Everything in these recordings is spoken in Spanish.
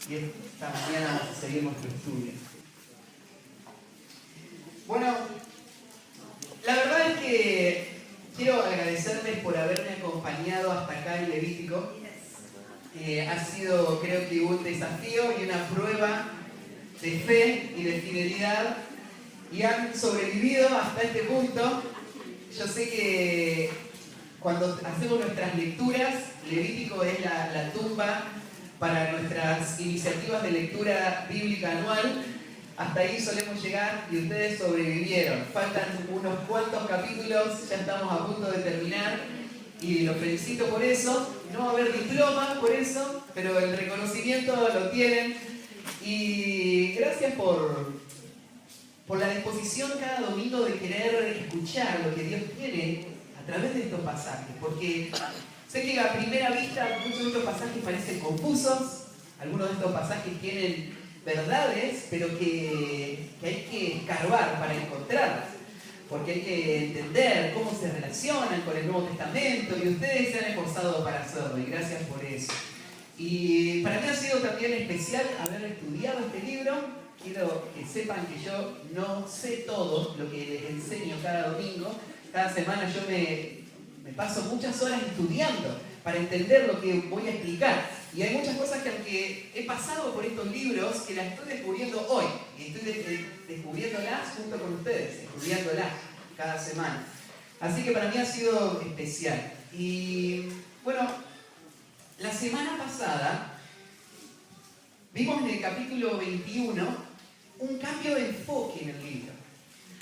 y esta mañana vamos a seguir nuestro estudio. Bueno, la verdad es que quiero agradecerles por haberme acompañado hasta acá en Levítico. Ha sido, creo que, un desafío y una prueba de fe y de fidelidad, y han sobrevivido hasta este punto. Yo sé que cuando hacemos nuestras lecturas, Levítico es la tumba para nuestras iniciativas de lectura bíblica anual. Hasta ahí solemos llegar y ustedes sobrevivieron. Faltan unos cuantos capítulos, ya estamos a punto de terminar y los felicito por eso. No va a haber diploma por eso, pero el reconocimiento lo tienen. Y gracias por la disposición cada domingo de querer escuchar lo que Dios tiene a través de estos pasajes. Porque sé que a primera vista muchos de estos pasajes parecen confusos, algunos de estos pasajes tienen verdades, pero que hay que escarbar para encontrarlas, porque hay que entender cómo se relacionan con el Nuevo Testamento, y ustedes se han esforzado para hacerlo, y gracias por eso. Y para mí ha sido también especial haber estudiado este libro. Quiero que sepan que yo no sé todo lo que les enseño cada domingo. Cada semana yo me paso muchas horas estudiando para entender lo que voy a explicar. Y hay muchas cosas que, aunque he pasado por estos libros, que las estoy descubriendo hoy. Y estoy descubriéndolas junto con ustedes, estudiándolas cada semana. Así que para mí ha sido especial. Y bueno, la semana pasada vimos en el capítulo 21 un cambio de enfoque en el libro.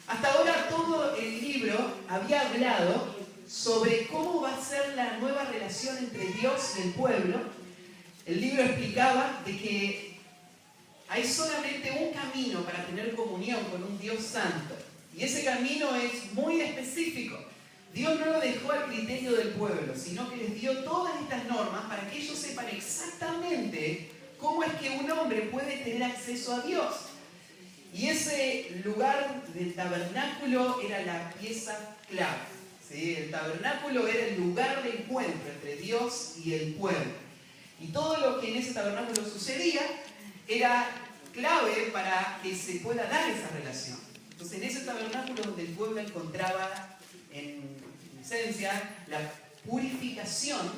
Hasta ahora todo el libro había hablado sobre cómo va a ser la nueva relación entre Dios y el pueblo. El libro explicaba de que hay solamente un camino para tener comunión con un Dios santo. Y ese camino es muy específico. Dios no lo dejó al criterio del pueblo, sino que les dio todas estas normas para que ellos sepan exactamente cómo es que un hombre puede tener acceso a Dios. Y ese lugar del tabernáculo era la pieza clave. ¿Sí? El tabernáculo era el lugar de encuentro entre Dios y el pueblo. Y todo lo que en ese tabernáculo sucedía era clave para que se pueda dar esa relación. Entonces, en ese tabernáculo donde el pueblo encontraba, en esencia, la purificación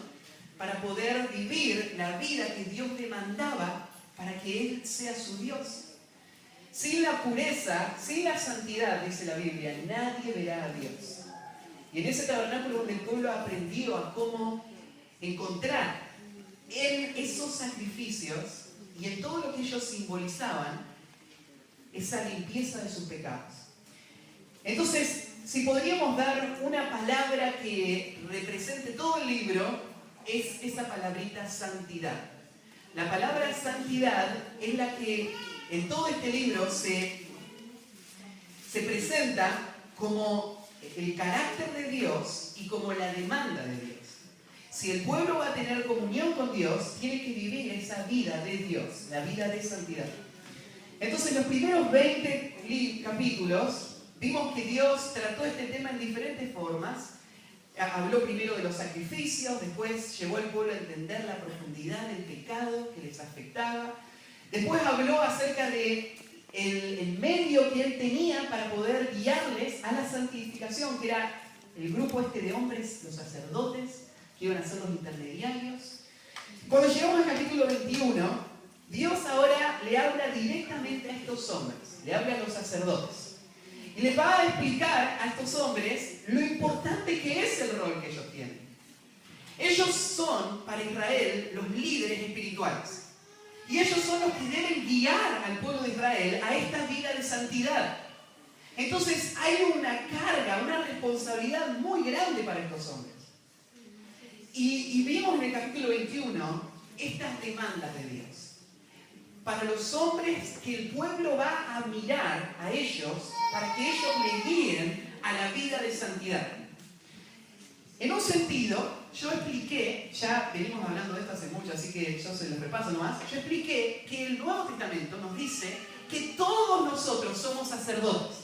para poder vivir la vida que Dios demandaba para que Él sea su Dios. Sin la pureza, sin la santidad, dice la Biblia, nadie verá a Dios. Y en ese tabernáculo donde el pueblo aprendió a cómo encontrar en esos sacrificios y en todo lo que ellos simbolizaban esa limpieza de sus pecados. Entonces, si podríamos dar una palabra que represente todo el libro, es esa palabrita santidad. La palabra santidad es la que en todo este libro se presenta como el carácter de Dios y como la demanda de Dios. Si el pueblo va a tener comunión con Dios, tiene que vivir esa vida de Dios, la vida de santidad. Entonces, los primeros 20 capítulos, vimos que Dios trató este tema en diferentes formas. Habló primero de los sacrificios, después llevó al pueblo a entender la profundidad del pecado que les afectaba. Después habló acerca de el medio que Él tenía para poder guiarles a la santificación, que era el grupo de hombres, los sacerdotes, que iban a ser los intermediarios. Cuando llegamos al capítulo 21, Dios ahora le habla directamente a estos hombres, le habla a los sacerdotes. Y les va a explicar a estos hombres lo importante que es el rol que ellos tienen. Ellos son, para Israel, los líderes espirituales. Y ellos son los que deben guiar al pueblo de Israel a esta vida de santidad. Entonces hay una carga, una responsabilidad muy grande para estos hombres. Y vimos en el capítulo 21 estas demandas de Dios. Para los hombres que el pueblo va a mirar a ellos, para que ellos le guíen a la vida de santidad. En un sentido, yo expliqué, ya venimos hablando de esto hace mucho, así que yo se los repaso nomás, yo expliqué que el Nuevo Testamento nos dice que todos nosotros somos sacerdotes.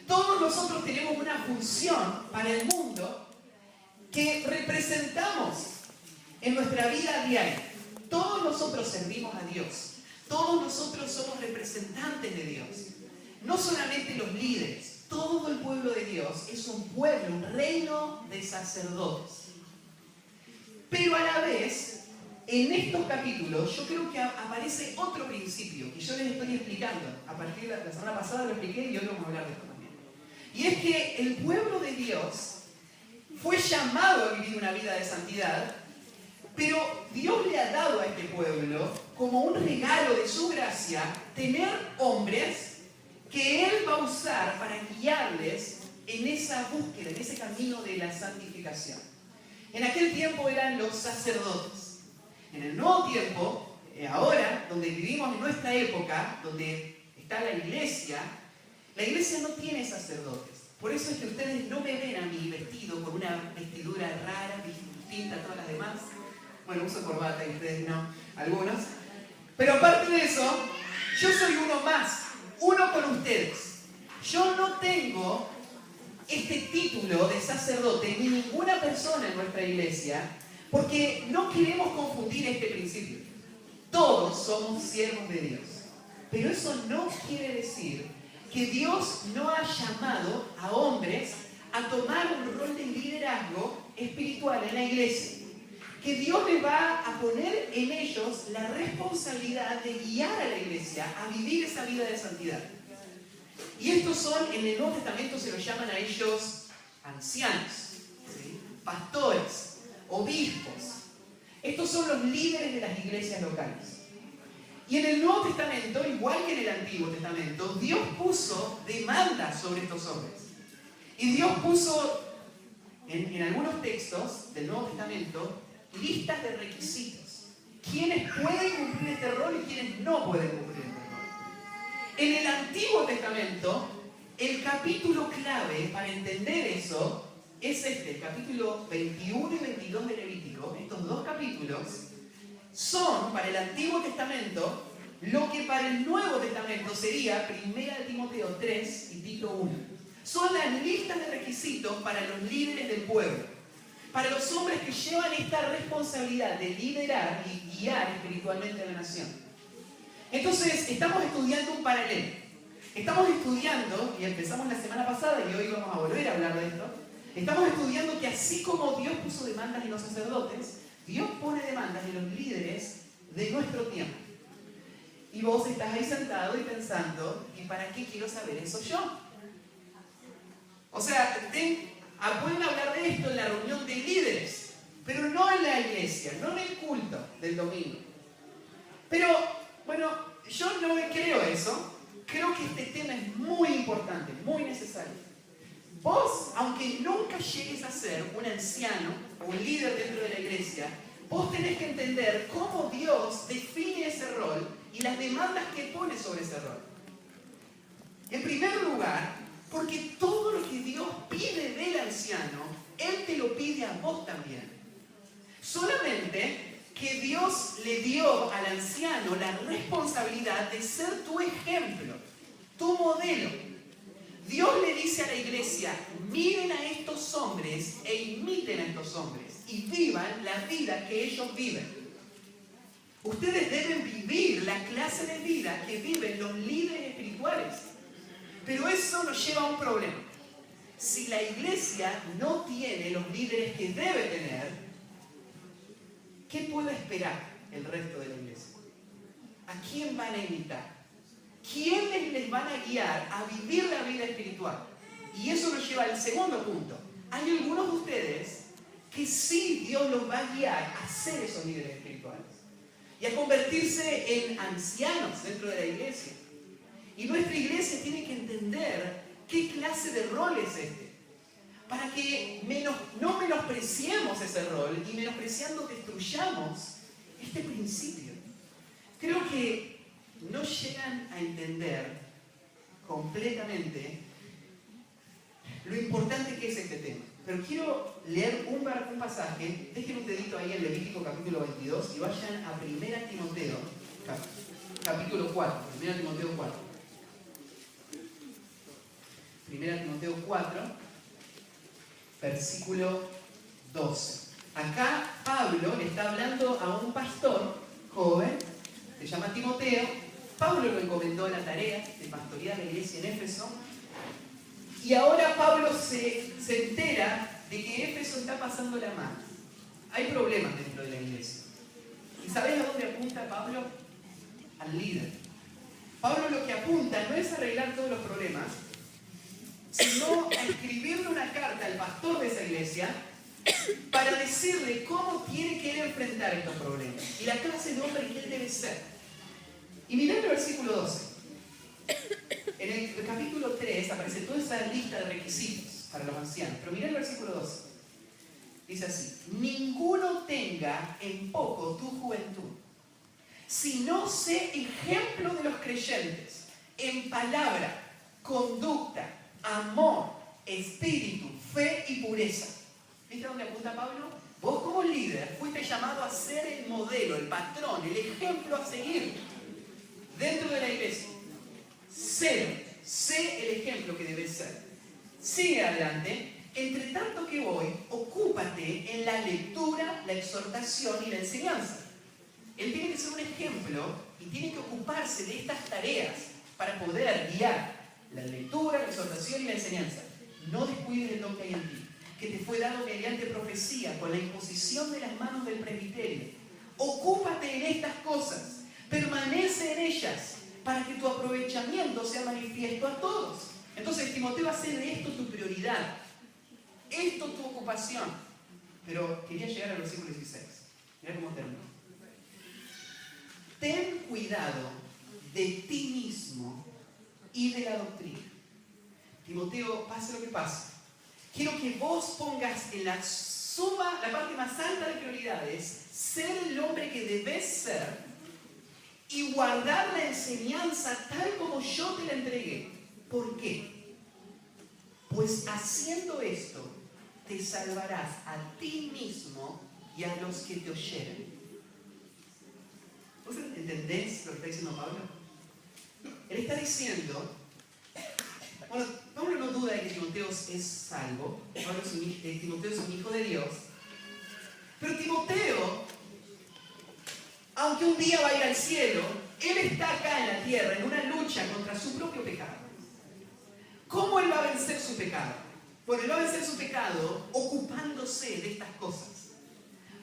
Todos nosotros tenemos una función para el mundo que representamos en nuestra vida diaria. Todos nosotros servimos a Dios. Todos nosotros somos representantes de Dios. No solamente los líderes, todo el pueblo de Dios es un pueblo, un reino de sacerdotes. Pero a la vez, en estos capítulos, yo creo que aparece otro principio que yo les estoy explicando. A partir de la semana pasada lo expliqué y hoy vamos a hablar de esto también. Y es que el pueblo de Dios fue llamado a vivir una vida de santidad, pero Dios le ha dado a este pueblo, como un regalo de su gracia, tener hombres que Él va a usar para guiarles en esa búsqueda, en ese camino de la santificación. En aquel tiempo eran los sacerdotes. En el nuevo tiempo, ahora, donde vivimos en nuestra época, donde está la iglesia no tiene sacerdotes. Por eso es que ustedes no me ven a mí vestido con una vestidura rara, distinta a todas las demás. Bueno, uso corbata y ustedes no, algunos. Pero aparte de eso, yo soy uno más, uno con ustedes. Yo no tengo este título de sacerdote ni ninguna persona en nuestra iglesia, porque no queremos confundir este principio. Todos somos siervos de Dios. Pero eso no quiere decir que Dios no ha llamado a hombres a tomar un rol de liderazgo espiritual en la iglesia. Que Dios le va a poner en ellos la responsabilidad de guiar a la iglesia a vivir esa vida de santidad. Y estos son, en el Nuevo Testamento se los llaman a ellos ancianos, ¿sí? Pastores, obispos. Estos son los líderes de las iglesias locales. Y en el Nuevo Testamento, igual que en el Antiguo Testamento, Dios puso demandas sobre estos hombres. Y Dios puso, en algunos textos del Nuevo Testamento, listas de requisitos. ¿Quiénes pueden cumplir este rol y quiénes no pueden cumplir este rol? En el Antiguo Testamento, el capítulo clave para entender eso es el capítulo 21 y 22 de Levítico. Estos dos capítulos son, para el Antiguo Testamento, lo que para el Nuevo Testamento sería 1 Timoteo 3 y Tito 1. Son las listas de requisitos para los líderes del pueblo, para los hombres que llevan esta responsabilidad de liderar y guiar espiritualmente a la nación. Entonces, estamos estudiando un paralelo. Estamos estudiando, y empezamos la semana pasada y hoy vamos a volver a hablar de esto, estamos estudiando que así como Dios puso demandas en los sacerdotes, Dios pone demandas en los líderes de nuestro tiempo. Y vos estás ahí sentado y pensando, ¿y para qué quiero saber eso yo? O sea, pueden hablar de esto en la reunión de líderes, pero no en la iglesia, no en el culto del domingo. Pero, bueno, yo no creo eso. Creo que este tema es muy importante, muy necesario. Vos, aunque nunca llegues a ser un anciano o un líder dentro de la iglesia, vos tenés que entender cómo Dios define ese rol y las demandas que pone sobre ese rol. En primer lugar, porque todo lo que Dios pide del anciano, Él te lo pide a vos también. Solamente que Dios le dio al anciano la responsabilidad de ser tu ejemplo, tu modelo. Dios le dice a la iglesia, miren a estos hombres e imiten a estos hombres y vivan la vida que ellos viven. Ustedes deben vivir la clase de vida que viven los líderes espirituales. Pero eso nos lleva a un problema. Si la iglesia no tiene los líderes que debe tener, ¿qué puede esperar el resto de la iglesia? ¿A quién van a imitar? ¿Quiénes les van a guiar a vivir la vida espiritual? Y eso nos lleva al segundo punto. Hay algunos de ustedes que sí Dios los va a guiar a ser esos líderes espirituales y a convertirse en ancianos dentro de la iglesia. Y nuestra iglesia tiene que entender qué clase de rol es este, para que no menospreciemos ese rol y menospreciando destruyamos este principio. Creo que no llegan a entender completamente lo importante que es este tema. Pero quiero leer un pasaje, dejen un dedito ahí en Levítico capítulo 22 y vayan a 1 Timoteo capítulo 4, 1 Timoteo 4. 1 Timoteo 4, versículo 12. Acá Pablo le está hablando a un pastor joven se llama Timoteo. Pablo lo encomendó la tarea de pastorear la iglesia en Éfeso. Y ahora Pablo se entera de que Éfeso está pasando la mano. Hay problemas dentro de la iglesia. ¿Y sabes a dónde apunta Pablo? Al líder. Pablo lo que apunta no es arreglar todos los problemas, sino a escribirle una carta al pastor de esa iglesia para decirle cómo tiene que él enfrentar estos problemas y la clase de hombre que él debe ser. Y mirá el versículo 12. En el capítulo 3 aparece toda esa lista de requisitos para los ancianos, pero mirá el versículo 12. Dice así: ninguno tenga en poco tu juventud, sino sé ejemplo de los creyentes en palabra, conducta, amor, espíritu, fe y pureza. ¿Viste dónde apunta Pablo? Vos como líder fuiste llamado a ser el modelo, el patrón, el ejemplo a seguir dentro de la iglesia. Sé el ejemplo que debes ser. Sigue adelante. Entre tanto que voy, ocúpate en la lectura, la exhortación y la enseñanza. Él tiene que ser un ejemplo y tiene que ocuparse de estas tareas para poder guiar la lectura, la exhortación y la enseñanza. No descuides el don que hay en ti, que te fue dado mediante profecía, con la imposición de las manos del presbiterio. Ocúpate en estas cosas, permanece en ellas, para que tu aprovechamiento sea manifiesto a todos. Entonces Timoteo hace de esto tu prioridad, esto tu ocupación. Pero quería llegar al versículo 16. Mirá cómo termina. Ten cuidado de ti mismo y de la doctrina. Timoteo, pase lo que pase, quiero que vos pongas en la parte más alta de prioridades, ser el hombre que debes ser y guardar la enseñanza tal como yo te la entregué. ¿Por qué? Pues haciendo esto, te salvarás a ti mismo y a los que te oyeren. ¿Vos entendés lo que está diciendo Pablo? Él está diciendo, bueno, Pablo no duda de que Timoteo es salvo, Timoteo es un hijo de Dios, pero Timoteo, aunque un día va a ir al cielo, él está acá en la tierra en una lucha contra su propio pecado. ¿Cómo él va a vencer su pecado? Bueno, él va a vencer su pecado ocupándose de estas cosas,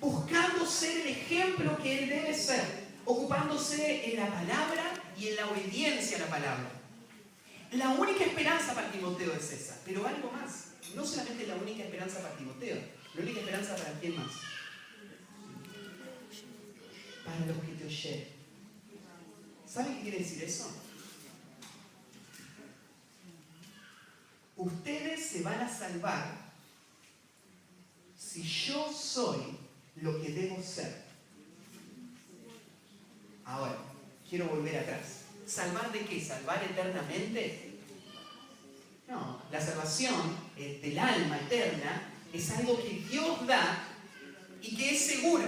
buscando ser el ejemplo que él debe ser, ocupándose en la palabra y en la obediencia a la palabra. La única esperanza para Timoteo es esa, pero algo más. No solamente la única esperanza para Timoteo, la única esperanza para quién más. Para los que te oyeren. ¿Saben qué quiere decir eso? Ustedes se van a salvar si yo soy lo que debo ser. Ahora, quiero volver atrás. ¿Salvar de qué? ¿Salvar eternamente? No, la salvación del alma eterna es algo que Dios da y que es seguro.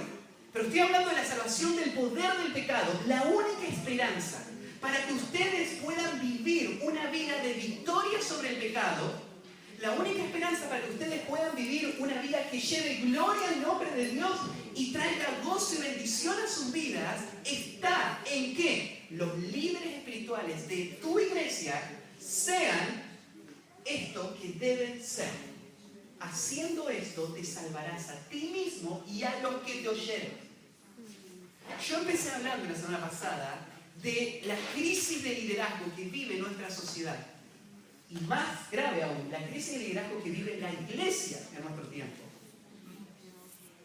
Pero estoy hablando de la salvación del poder del pecado, la única esperanza para que ustedes puedan vivir una vida de victoria sobre el pecado, la única esperanza para que ustedes puedan vivir una vida que lleve gloria al nombre de Dios y traiga gozo y bendición a sus vidas, está en que los líderes espirituales de tu iglesia sean esto que deben ser. Haciendo esto te salvarás a ti mismo y a los que te oyeren. Yo empecé hablando la semana pasada de la crisis de liderazgo que vive nuestra sociedad. Y más grave aún, la crisis de liderazgo que vive la iglesia en nuestro tiempo.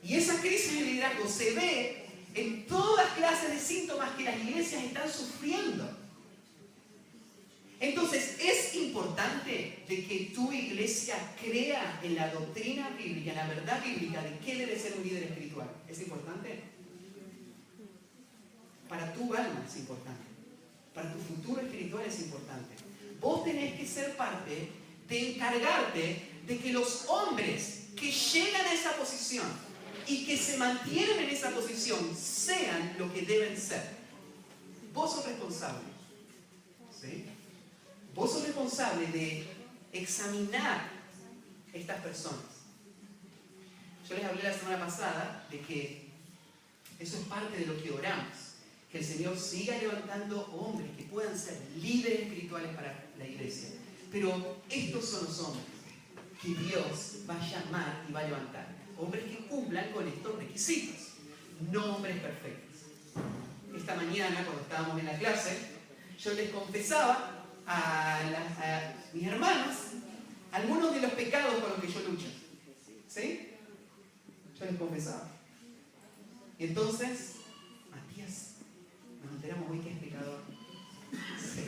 Y esa crisis de liderazgo se ve en todas clases de síntomas que las iglesias están sufriendo. Entonces, es importante de que tu iglesia crea en la doctrina bíblica, en la verdad bíblica de qué debe ser un líder espiritual. ¿Es importante? Para tu alma es importante. Para tu futuro espiritual es importante. Vos tenés que ser parte de encargarte de que los hombres que llegan a esa posición y que se mantienen en esa posición sean lo que deben ser. Vos sos responsable. ¿Sí? Vos sos responsable de examinar estas personas. Yo les hablé la semana pasada de que eso es parte de lo que oramos. que el Señor siga levantando hombres que puedan ser líderes espirituales para la iglesia. Pero estos son los hombres que Dios va a llamar y va a levantar. Hombres que cumplan con estos requisitos, no hombres perfectos. Esta mañana, cuando estábamos en la clase, yo les confesaba a mis hermanos algunos de los pecados con los que yo lucho. ¿Sí? Yo les confesaba. Y entonces, Matías, nos enteramos hoy que es pecador. Sí,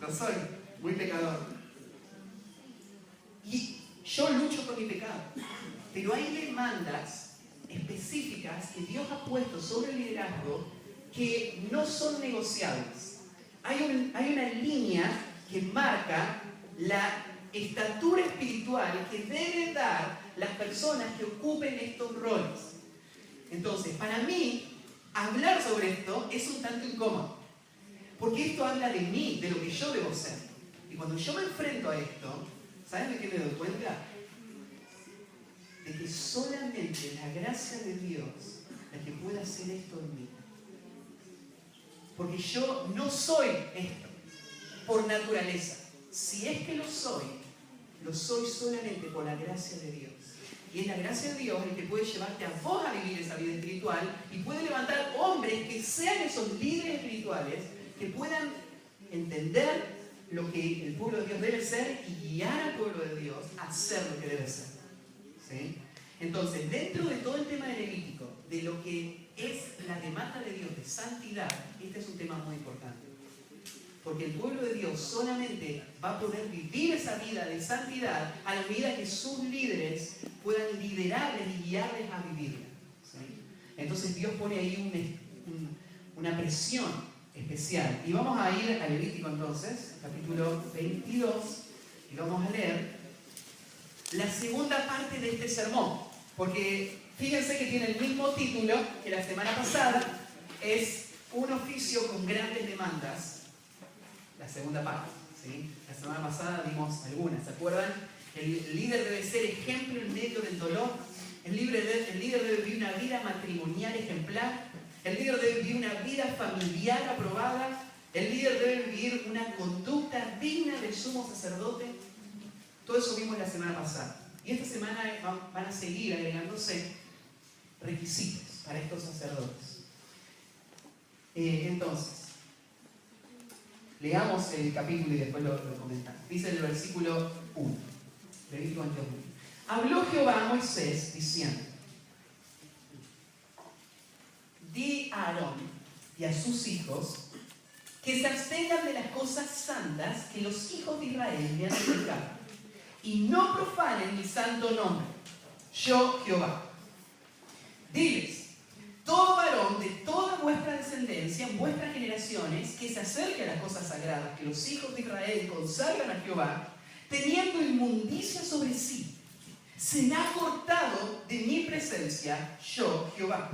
lo soy, muy pecador. Y yo lucho con mi pecado. Pero hay demandas específicas que Dios ha puesto sobre el liderazgo que no son negociables. Hay una línea que marca la estatura espiritual que deben dar las personas que ocupen estos roles. Entonces, para mí, hablar sobre esto es un tanto incómodo, porque esto habla de mí, de lo que yo debo ser. Y cuando yo me enfrento a esto, ¿saben de qué me doy cuenta? De que solamente la gracia de Dios la que puede hacer esto en mí. Porque yo no soy esto por naturaleza. Si es que lo soy solamente por la gracia de Dios. Y es la gracia de Dios el que puede llevarte a vos a vivir esa vida espiritual y puede levantar hombres que sean esos líderes espirituales que puedan entender lo que el pueblo de Dios debe ser y guiar al pueblo de Dios a hacer lo que debe ser. ¿Sí? Entonces, dentro de todo el tema de Levítico, de lo que es la demanda de Dios de santidad, este es un tema muy importante. Porque el pueblo de Dios solamente va a poder vivir esa vida de santidad a la medida que sus líderes puedan liderarles y guiarles a vivirla. ¿Sí? Entonces Dios pone ahí una presión especial. Y vamos a ir a Levítico entonces, capítulo 22, y vamos a leer la segunda parte de este sermón. Porque fíjense que tiene el mismo título que la semana pasada, es un oficio con grandes demandas. La segunda parte, ¿sí? La semana pasada vimos algunas, ¿se acuerdan? El líder debe ser ejemplo en medio del dolor. El líder debe vivir una vida matrimonial ejemplar. El líder debe vivir una vida familiar aprobada. El líder debe vivir una conducta digna del sumo sacerdote. Todo eso vimos la semana pasada. Y esta semana van a seguir agregándose requisitos para estos sacerdotes. Entonces, leamos el capítulo y después lo comentamos. Dice el versículo 1. Levítico 22:1. Habló Jehová a Moisés diciendo: Di a Aarón y a sus hijos que se abstengan de las cosas santas que los hijos de Israel me han entregado, y no profanen mi santo nombre. Yo, Jehová. Diles: todo varón de toda vuestra descendencia en vuestras generaciones que se acerque a las cosas sagradas que los hijos de Israel consagran a Jehová, teniendo inmundicia sobre sí, será cortado de mi presencia, yo, Jehová.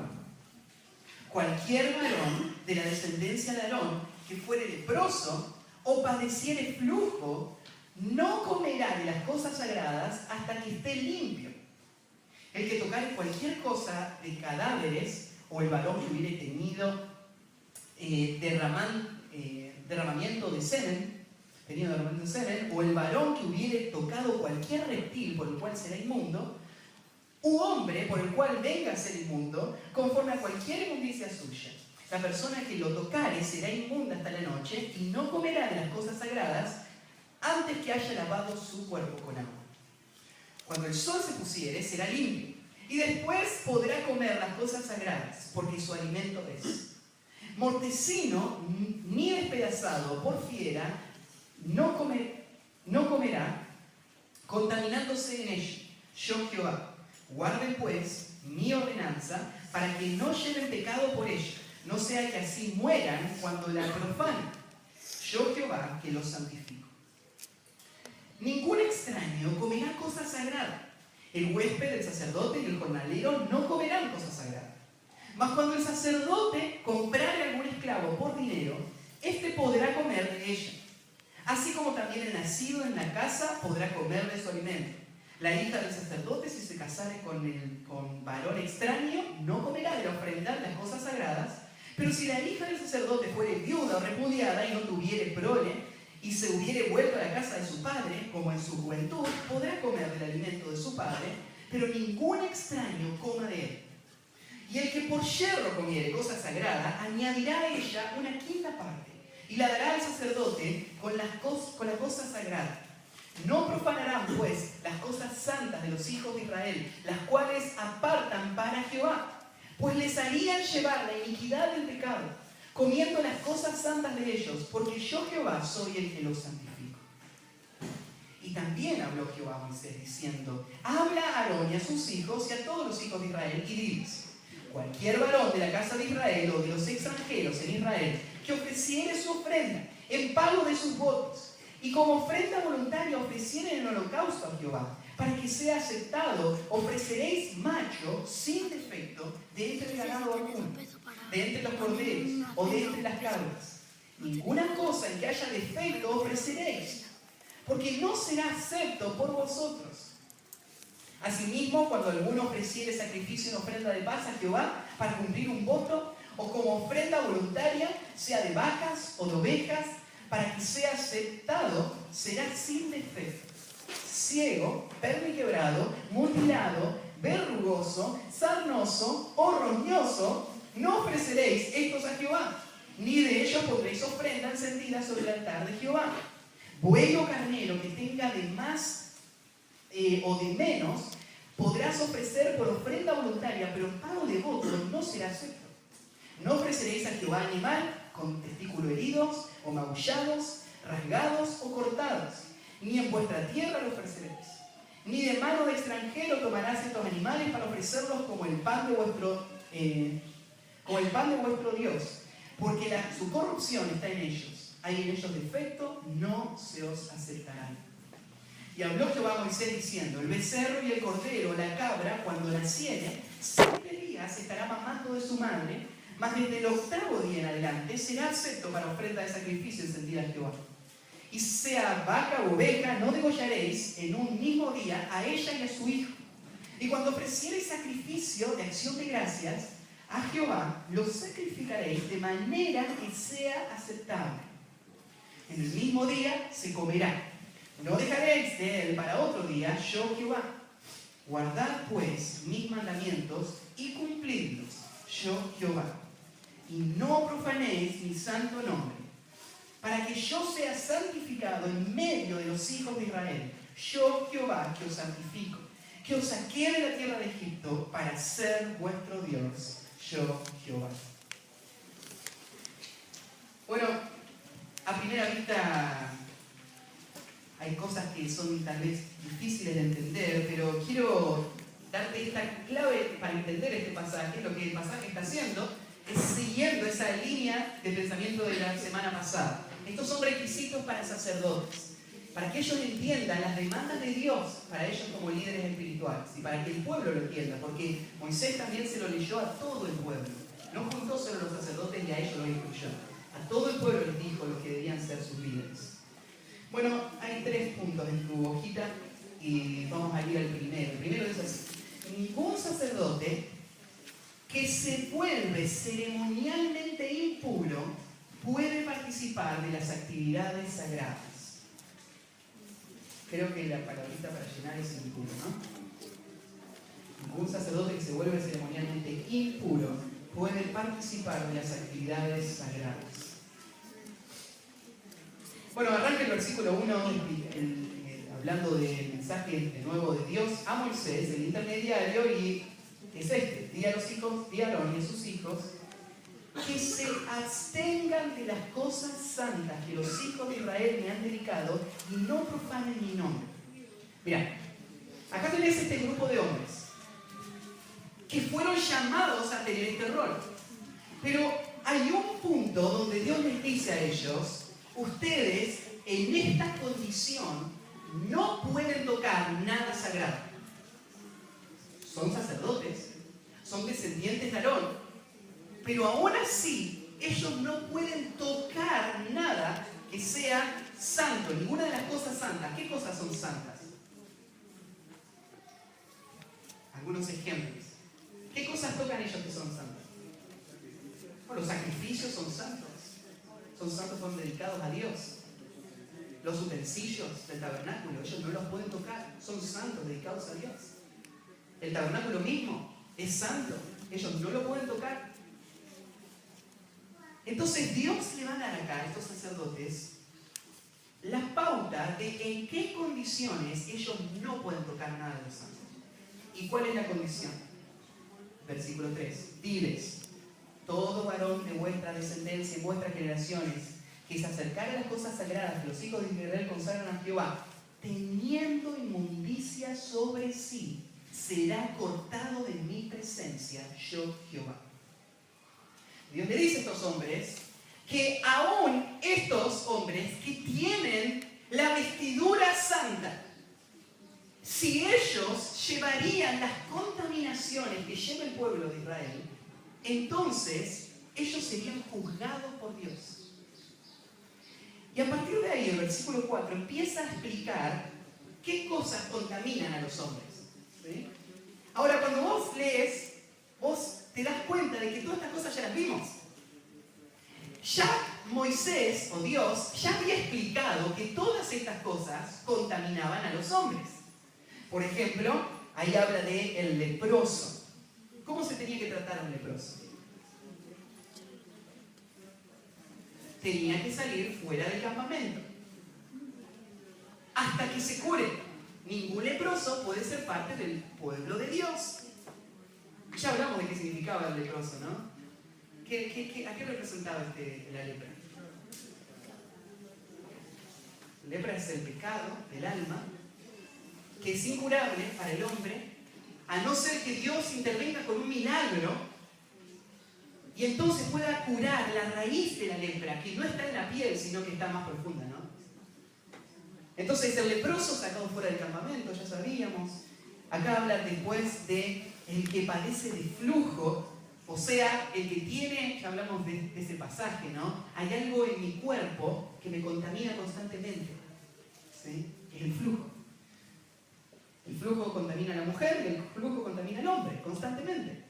Cualquier varón de la descendencia de Aarón que fuere leproso o padeciere flujo, no comerá de las cosas sagradas hasta que esté limpio. El que tocare cualquier cosa de cadáveres, o el varón que hubiere tenido derramamiento de semen, o el varón que hubiere tocado cualquier reptil por el cual será inmundo, u hombre por el cual venga a ser inmundo, conforme a cualquier inmundicia suya. La persona que lo tocare será inmunda hasta la noche y no comerá de las cosas sagradas antes que haya lavado su cuerpo con agua. Cuando el sol se pusiere, será limpio, y después podrá comer las cosas sagradas, porque su alimento es. Mortecino ni despedazado por fiera no comerá, contaminándose en ello. Yo, Jehová. Guarden pues mi ordenanza, para que no lleven pecado por ello, no sea que así mueran cuando la profanen. Yo, Jehová, que los santifico. Ningún extraño comerá cosa sagrada. El huésped, el sacerdote y el jornalero no comerán cosa sagrada. Mas cuando el sacerdote comprare algún esclavo por dinero, éste podrá comer de ella. Así como también el nacido en la casa podrá comer de su alimento. La hija del sacerdote, si se casare con varón extraño, no comerá de la ofrenda de las cosas sagradas, Pero si la hija del sacerdote fuere viuda o repudiada y no tuviere prole, y se hubiere vuelto a la casa de su padre, como en su juventud, podrá comer del alimento de su padre, pero ningún extraño coma de él. Y el que por yerro comiere cosa sagrada, añadirá a ella una quinta parte, y la dará al sacerdote con la cosa sagrada. No profanarán, pues, las cosas santas de los hijos de Israel, las cuales apartan para Jehová, pues les harían llevar la iniquidad del pecado, comiendo las cosas santas de ellos, porque yo Jehová soy el que los santifico. Y también habló Jehová a Moisés diciendo: habla a Aarón y a sus hijos y a todos los hijos de Israel, y diles: cualquier varón de la casa de Israel o de los extranjeros en Israel que ofreciere su ofrenda en pago de sus votos, y como ofrenda voluntaria ofreciere en holocausto a Jehová, para que sea aceptado, ofreceréis macho sin defecto de entre el ganado vacuno, de entre los corderos o de entre las cabras. Ninguna cosa en que haya defecto ofreceréis, porque no será acepto por vosotros. Asimismo, cuando alguno ofreciere sacrificio en ofrenda de paz a Jehová para cumplir un voto, o como ofrenda voluntaria, sea de vacas o de ovejas, para que sea aceptado, será sin defecto. Ciego, perniquebrado, mutilado, verrugoso, sarnoso o roñoso, no ofreceréis estos a Jehová, ni de ellos pondréis ofrenda encendida sobre el altar de Jehová. Buey o carnero que tenga de más o de menos, podrás ofrecer por ofrenda voluntaria, pero en pago de voto no será acepto. No ofreceréis a Jehová animal con testículos heridos, o magullados, rasgados o cortados, ni en vuestra tierra lo ofreceréis. Ni de mano de extranjero tomarás estos animales para ofrecerlos como el pan de vuestro Dios, porque su corrupción está en ellos. Hay en ellos defecto, no se os aceptarán. Y habló Jehová a Moisés diciendo: el becerro y el cordero, la cabra, cuando naciere, 7 días estará mamando de su madre, mas desde el 8º día en adelante será acepto para ofrenda de sacrificio encendida a Jehová. Y sea vaca o oveja, no degollaréis en un mismo día a ella y a su hijo. Y cuando ofreciereis sacrificio de acción de gracias a Jehová, lo sacrificaréis de manera que sea aceptable. En el mismo día se comerá. No dejaréis de él para otro día, yo Jehová. Guardad pues mis mandamientos y cumplidlos, yo Jehová. Y no profanéis mi santo nombre, para que yo sea santificado en medio de los hijos de Israel. Yo Jehová que os santifico, que os saqué de la tierra de Egipto para ser vuestro Dios, yo Jehová. Bueno, a primera vista hay cosas que son tal vez difíciles de entender, pero quiero darte esta clave para entender este pasaje. Lo que el pasaje está haciendo es siguiendo esa línea de pensamiento de la semana pasada. Estos son requisitos para sacerdotes, para que ellos entiendan las demandas de Dios para ellos como líderes espirituales y para que el pueblo lo entienda, porque Moisés también se lo leyó a todo el pueblo, no juntó solo a los sacerdotes y a ellos los incluyó. A todo el pueblo les dijo los que debían ser sus líderes. Bueno, hay 3 puntos en tu hojita y vamos a ir al primero. El primero es así: ningún sacerdote que se vuelve ceremonialmente impuro puede participar de las actividades sagradas. Creo que la palabrita para llenar es impuro, ¿no? Ningún sacerdote que se vuelve ceremonialmente impuro puede participar de las actividades sagradas. Bueno, arranca el versículo 1 hablando del mensaje de nuevo de Dios a Moisés, el intermediario, y es este: di a los hijos de Aarón y a sus hijos que se abstengan de las cosas santas que los hijos de Israel me han dedicado y no profanen mi nombre. Mirá, acá tenés este grupo de hombres que fueron llamados a tener este rol, pero hay un punto donde Dios les dice a ellos: ustedes en esta condición no pueden tocar nada sagrado. Son sacerdotes, son descendientes de Aarón, pero aún así ellos no pueden tocar nada que sea santo, ninguna de las cosas santas. ¿Qué cosas son santas? Algunos ejemplos. ¿Qué cosas tocan ellos que son santas? Bueno, los sacrificios son santos. Fueron dedicados a Dios. Los utensilios del tabernáculo, ellos no los pueden tocar, son santos, dedicados a Dios. El tabernáculo mismo es santo, ellos no lo pueden tocar. Entonces Dios le va a dar acá a estos sacerdotes las pautas de en qué condiciones ellos no pueden tocar nada de los santos. ¿Y cuál es la condición? Versículo 3. Diles, todo varón de vuestra descendencia en vuestras generaciones, que se acercara a las cosas sagradas que los hijos de Israel consagran a Jehová, teniendo inmundicia sobre sí, será cortado de mi presencia, yo Jehová. Dios le dice a estos hombres que aún estos hombres que tienen la vestidura santa, si ellos llevarían las contaminaciones que lleva el pueblo de Israel, entonces ellos serían juzgados por Dios. Y a partir de ahí, el versículo 4 empieza a explicar qué cosas contaminan a los hombres. ¿Sí? Ahora, cuando vos lees, vos te das cuenta de que todas estas cosas ya las vimos. Ya Moisés, o Dios, ya había explicado que todas estas cosas contaminaban a los hombres. Por ejemplo, ahí habla del leproso. ¿Cómo se tenía que tratar a un leproso? Tenía que salir fuera del campamento hasta que se cure. Ningún leproso puede ser parte del pueblo de Dios. Ya hablamos de qué significaba el leproso, ¿no? ¿A qué representaba la lepra? La lepra es el pecado del alma, que es incurable para el hombre, a no ser que Dios intervenga con un milagro y entonces pueda curar la raíz de la lepra, que no está en la piel, sino que está más profunda, ¿no? Entonces el leproso sacado fuera del campamento, ya sabíamos. Acá habla después de el que padece de flujo, o sea, el que tiene, ya hablamos de ese pasaje, ¿no? Hay algo en mi cuerpo que me contamina constantemente, ¿sí? Es el flujo. El flujo contamina a la mujer y el flujo contamina al hombre, constantemente.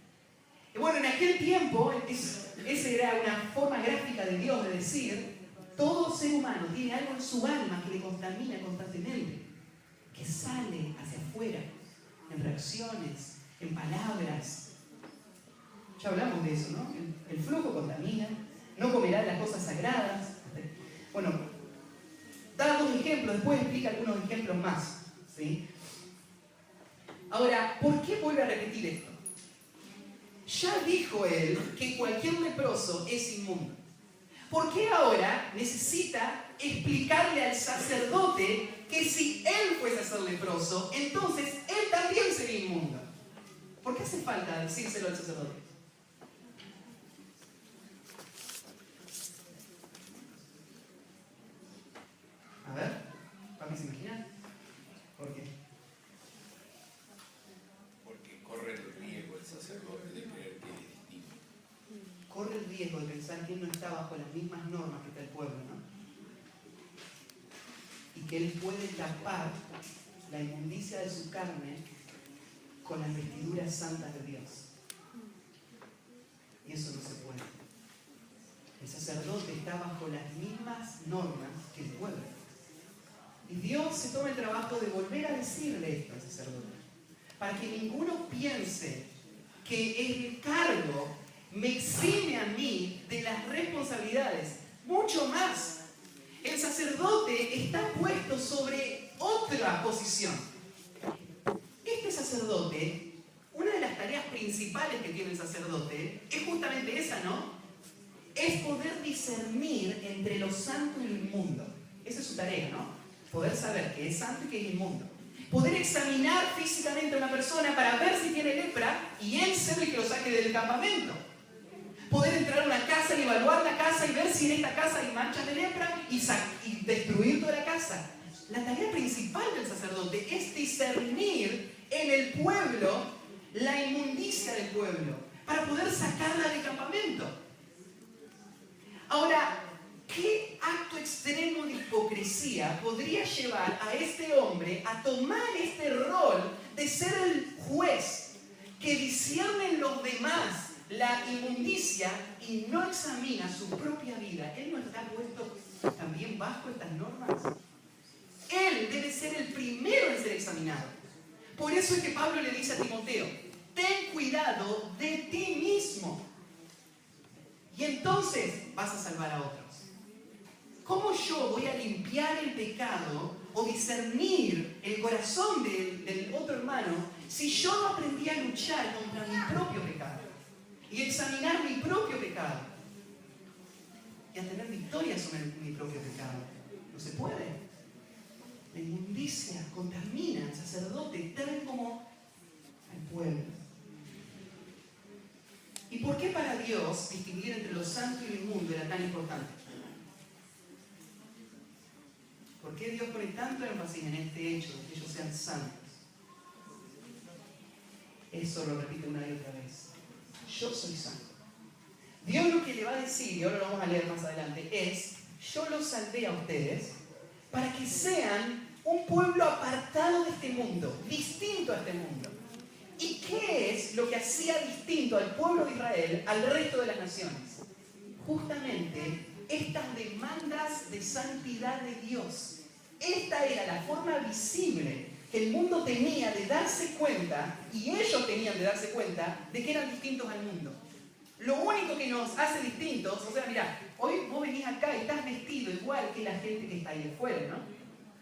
Y bueno, en aquel tiempo, esa era una forma gráfica de Dios de decir, todo ser humano tiene algo en su alma que le contamina constantemente, que sale hacia afuera, en reacciones, en palabras. Ya hablamos de eso, ¿no? El flujo contamina, no comerá las cosas sagradas. Bueno, da dos ejemplos, después explica algunos ejemplos más, ¿sí? Ahora, ¿por qué vuelve a repetir esto? Ya dijo él que cualquier leproso es inmundo. ¿Por qué ahora necesita explicarle al sacerdote que si él fuese a ser leproso, entonces él también sería inmundo? ¿Por qué hace falta decírselo al sacerdote? A ver, ¿para qué se imaginan? ¿Por qué? Porque corre el riesgo el sacerdote de creer que es distinto. Corre el riesgo de pensar que él no está bajo las mismas normas que está el pueblo, ¿no? Y que él puede tapar la inmundicia de su carne con las vestiduras santas de Dios. Y eso no se puede. El sacerdote está bajo las mismas normas que el pueblo. Y Dios se toma el trabajo de volver a decirle esto al sacerdote, para que ninguno piense que el cargo me exime a mí de las responsabilidades. Mucho más, el sacerdote está puesto sobre otra posición. Este sacerdote, una de las tareas principales que tiene el sacerdote es justamente esa, ¿no? Es poder discernir entre lo santo y lo inmundo. Esa es su tarea, ¿no? Poder saber qué es santo y qué es inmundo. Poder examinar físicamente a una persona para ver si tiene lepra y él ser el que lo saque del campamento. Poder entrar a una casa y evaluar la casa y ver si en esta casa hay manchas de lepra y destruir toda la casa. La tarea principal del sacerdote es discernir en el pueblo la inmundicia del pueblo para poder sacarla del campamento. Ahora, ¿qué acto extremo de hipocresía podría llevar a este hombre a tomar este rol de ser el juez que discierne en los demás la inmundicia y no examina su propia vida, ¿él no está puesto también bajo estas normas? Él debe ser el primero en ser examinado. Por eso es que Pablo le dice a Timoteo, ten cuidado de ti mismo. Y entonces vas a salvar a otros. ¿Cómo yo voy a limpiar el pecado o discernir el corazón del otro hermano si yo no aprendí a luchar contra mi propio pecado y examinar mi propio pecado y a tener victoria sobre mi propio pecado? No se puede. La inmundicia contamina al sacerdote tal como al pueblo. ¿Y por qué para Dios distinguir entre lo santo y lo inmundo era tan importante? ¿Por qué Dios pone tanto énfasis en este hecho de que ellos sean santos? Eso lo repite una y otra vez. Yo soy santo. Dios lo que le va a decir, y ahora lo vamos a leer más adelante, es: yo los salvé a ustedes para que sean un pueblo apartado de este mundo, distinto a este mundo. ¿Y qué es lo que hacía distinto al pueblo de Israel al resto de las naciones? Justamente estas demandas de santidad de Dios. Esta era la forma visible que el mundo tenía de darse cuenta, y ellos tenían de darse cuenta, de que eran distintos al mundo. Lo único que nos hace distintos, o sea, mirá, hoy vos venís acá y estás vestido igual que la gente que está ahí afuera, ¿no?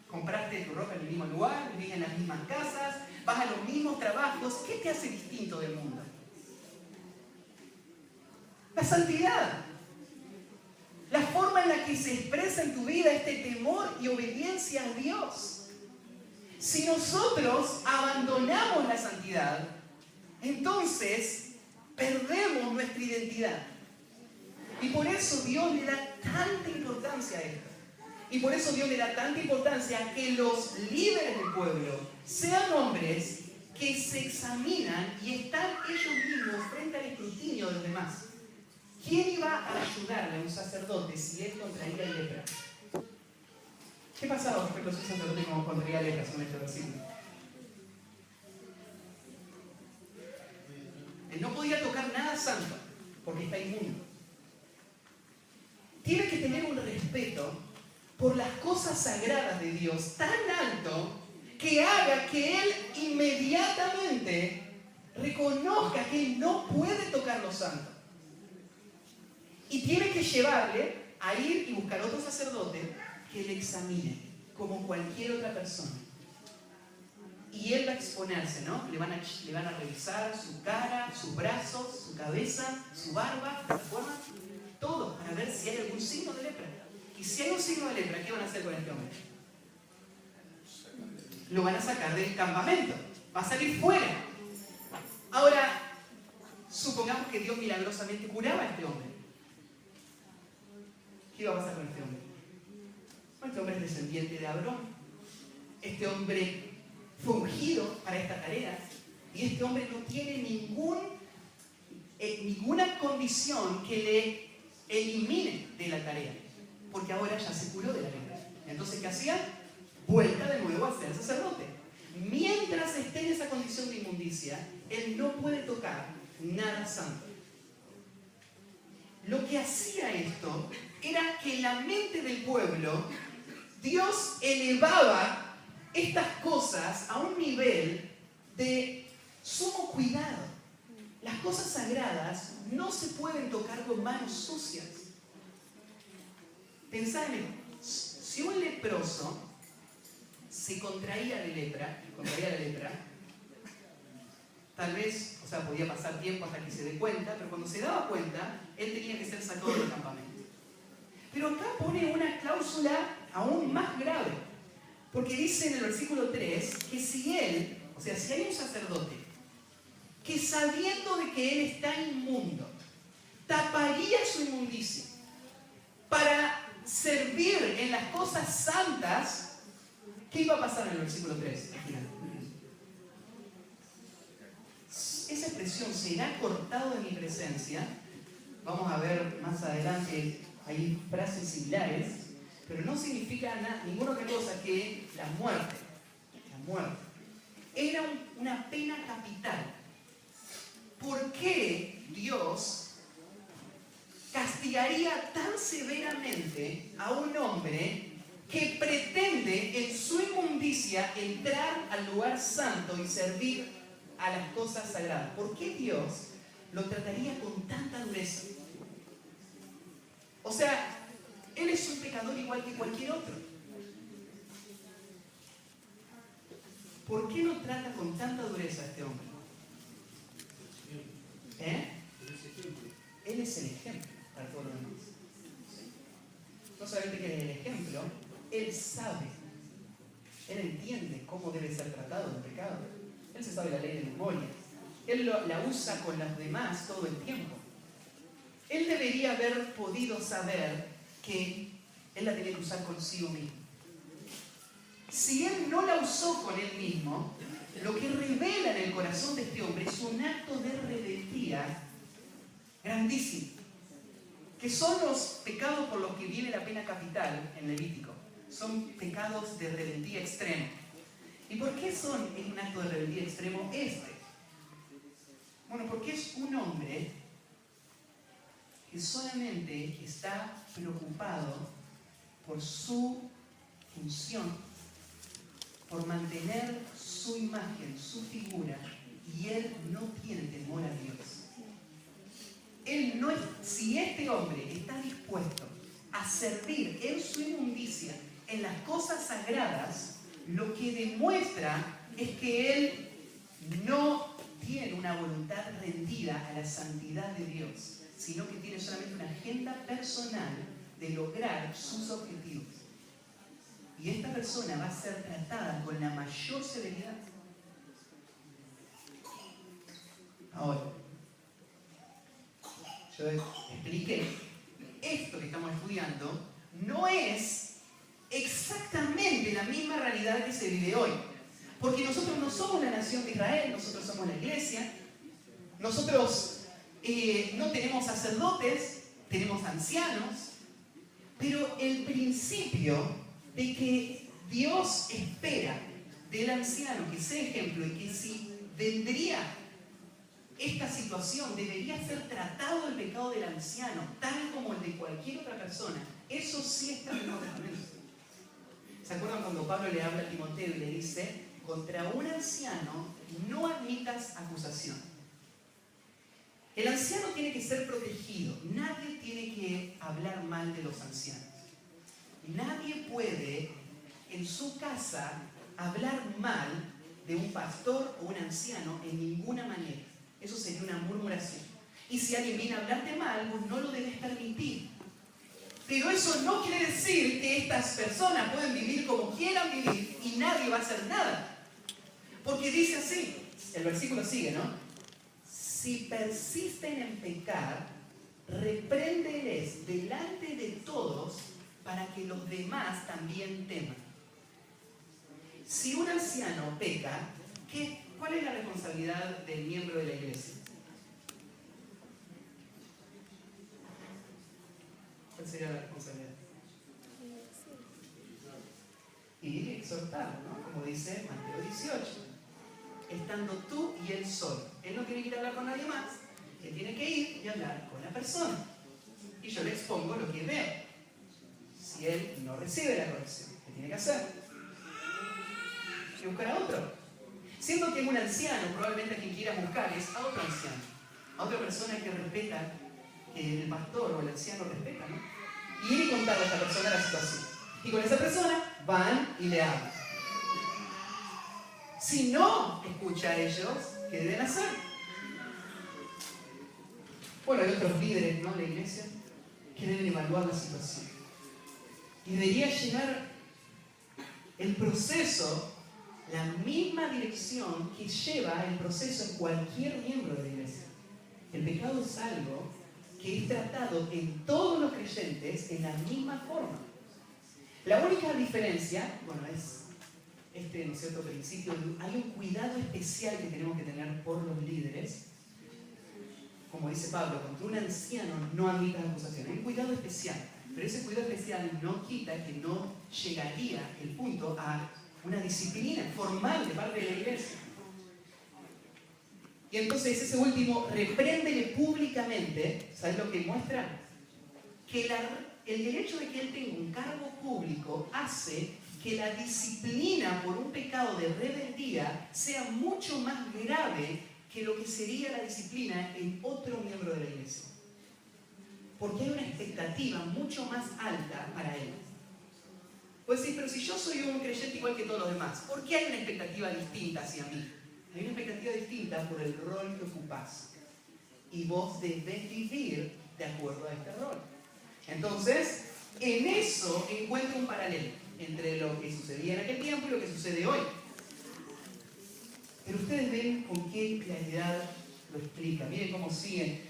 Compraste tu ropa en el mismo lugar, vivís en las mismas casas, vas a los mismos trabajos. ¿Qué te hace distinto del mundo? La santidad. La forma en la que se expresa en tu vida este temor y obediencia a Dios. Si nosotros abandonamos la santidad, entonces perdemos nuestra identidad. Y por eso Dios le da tanta importancia a esto. Y por eso Dios le da tanta importancia a que los líderes del pueblo sean hombres que se examinan y están ellos mismos frente al escrutinio de los demás. ¿Quién iba a ayudarle a un sacerdote si él contraía lepra? ¿Qué pasaba respecto a un sacerdote como contraía lepra según este versículo? Él no podía tocar nada santo porque está inmundo. Tiene que tener un respeto por las cosas sagradas de Dios tan alto que haga que él inmediatamente reconozca que él no puede tocar lo santo. Y tiene que llevarle a ir y buscar otro sacerdote que le examine, como cualquier otra persona. Y él va a exponerse, ¿no? Le van a revisar su cara, sus brazos, su cabeza, su barba, ¿se acuerdan? Todo, para ver si hay algún signo de lepra. Y si hay un signo de lepra, ¿qué van a hacer con este hombre? Lo van a sacar del campamento. Va a salir fuera. Ahora, supongamos que Dios milagrosamente curaba a este hombre. ¿Qué iba a pasar con este hombre? Bueno, este hombre es descendiente de Abrón. Este hombre fue ungido para esta tarea. Y este hombre no tiene ninguna condición que le elimine de la tarea. Porque ahora ya se curó de la lepra. Entonces, ¿qué hacía? Vuelta de nuevo a ser sacerdote. Mientras esté en esa condición de inmundicia, él no puede tocar nada santo. Lo que hacía esto era que en la mente del pueblo, Dios elevaba estas cosas a un nivel de sumo cuidado. Las cosas sagradas no se pueden tocar con manos sucias. Pensá en esto. Si un leproso se contraía la lepra, tal vez, o sea, podía pasar tiempo hasta que se dé cuenta, pero cuando se daba cuenta, él tenía que ser sacado del campamento. Pero acá pone una cláusula aún más grave, porque dice en el versículo 3 que si él, o sea, si hay un sacerdote que sabiendo de que él está inmundo, taparía su inmundicia para servir en las cosas santas, ¿qué iba a pasar en el versículo 3? Al final. Esa expresión, será cortado de mi presencia, vamos a ver más adelante, hay frases similares, pero no significa ninguna otra cosa que la muerte. La muerte. Era una pena capital. ¿Por qué Dios castigaría tan severamente a un hombre que pretende en su inmundicia entrar al lugar santo y servir a las cosas sagradas? ¿Por qué Dios lo trataría con tanta dureza? O sea, él es un pecador igual que cualquier otro. ¿Por qué lo trata con tanta dureza a este hombre? Él es el ejemplo para todos los demás. No solamente que él es el ejemplo, él sabe, él entiende cómo debe ser tratado el pecado. Él se sabe la ley de memoria. Él la usa con los demás todo el tiempo. Él debería haber podido saber que él la tenía que usar consigo mismo. Si él no la usó con él mismo, lo que revela en el corazón de este hombre es un acto de rebeldía grandísimo, que son los pecados por los que viene la pena capital en Levítico. Son pecados de rebeldía extrema. ¿Y por qué es un acto de rebeldía extremo este? Bueno, porque es un hombre que solamente está preocupado por su función, por mantener su imagen, su figura, y él no tiene temor a Dios. Si este hombre está dispuesto a servir en su inmundicia, en las cosas sagradas, lo que demuestra es que él no tiene una voluntad rendida a la santidad de Dios, sino que tiene solamente una agenda personal de lograr sus objetivos. Y esta persona va a ser tratada con la mayor severidad. Ahora, yo expliqué, esto que estamos estudiando no es exactamente la misma realidad que se vive hoy. Porque nosotros no somos la nación de Israel, nosotros somos la iglesia. Nosotros no tenemos sacerdotes, tenemos ancianos. Pero el principio de que Dios espera del anciano que sea ejemplo y que si vendría esta situación debería ser tratado el pecado del anciano tal como el de cualquier otra persona, eso sí está en el Nuevo Testamento. ¿Se acuerdan cuando Pablo le habla a Timoteo y le dice: contra un anciano no admitas acusación? El anciano tiene que ser protegido. Nadie tiene que hablar mal de los ancianos. Nadie puede en su casa hablar mal de un pastor o un anciano en ninguna manera. Eso sería una murmuración. Y si alguien viene a hablarte mal, pues no lo debes permitir. Pero eso no quiere decir que estas personas pueden vivir como quieran vivir y nadie va a hacer nada. Porque dice así, el versículo sigue, ¿no? Si persisten en pecar, repréndeles delante de todos para que los demás también teman. Si un anciano peca, ¿cuál es la responsabilidad del miembro de la iglesia? ¿Cuál sería la responsabilidad? Y exhortar, ¿no? Como dice Mateo 18. Estando tú y él solo. Él no tiene que ir a hablar con nadie más. Él tiene que ir y hablar con la persona. Y yo le expongo lo que veo. Si él no recibe la corrección, ¿qué tiene que hacer? Hay que buscar a otro. Siendo que un anciano, probablemente a quien quieras buscar es a otro anciano, a otra persona que respeta, que el pastor o el anciano respeta, ¿no? Y ir y contarle a esa persona la situación. Y con esa persona van y le hablan. Si no escucha a ellos, ¿qué deben hacer? Bueno, hay otros líderes, ¿no?, de la iglesia que deben evaluar la situación. Y debería llevar el proceso la misma dirección que lleva el proceso en cualquier miembro de la iglesia. El pecado es algo que es tratado en todos los creyentes en la misma forma. La única diferencia, bueno, es ¿no es cierto?, principio, hay un cuidado especial que tenemos que tener por los líderes. Como dice Pablo, contra un anciano no admitas acusación. Hay un cuidado especial, pero ese cuidado especial no quita que no llegaría el punto a una disciplina formal de parte de la iglesia. Y entonces ese último, repréndele públicamente. ¿Sabes lo que muestra? Que el hecho de que él tenga un cargo público hace que la disciplina por un pecado de rebeldía sea mucho más grave que lo que sería la disciplina en otro miembro de la iglesia. Porque hay una expectativa mucho más alta para él. Pues sí, pero si yo soy un creyente igual que todos los demás, ¿por qué hay una expectativa distinta hacia mí? Hay una expectativa distinta por el rol que ocupás. Y vos debés vivir de acuerdo a este rol. Entonces, en eso encuentro un paralelo entre lo que sucedía en aquel tiempo y lo que sucede hoy. Pero ustedes ven con qué claridad lo explica. Miren cómo sigue.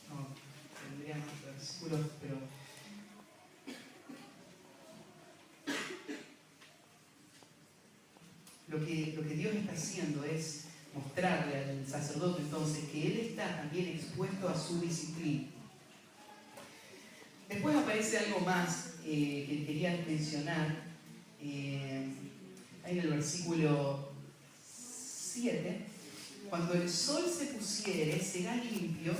No, tendría más versículos, pero... Lo que Dios está haciendo es mostrarle al sacerdote entonces que él está también expuesto a su disciplina. Después aparece algo más que quería mencionar. Ahí en el versículo 7, cuando el sol se pusiere, será limpio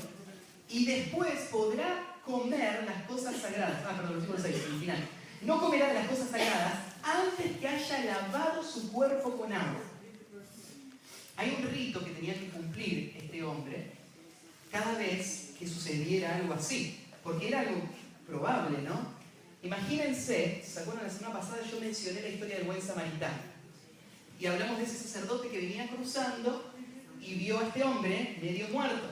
y después podrá comer las cosas sagradas. Perdón, versículo 6, al final. No comerá de las cosas sagradas antes que haya lavado su cuerpo con agua. Hay un rito que tenía que cumplir este hombre cada vez que sucediera algo así, porque era algo probable, ¿no? Imagínense, ¿se acuerdan? La semana pasada yo mencioné la historia del buen samaritano y hablamos de ese sacerdote que venía cruzando y vio a este hombre medio muerto.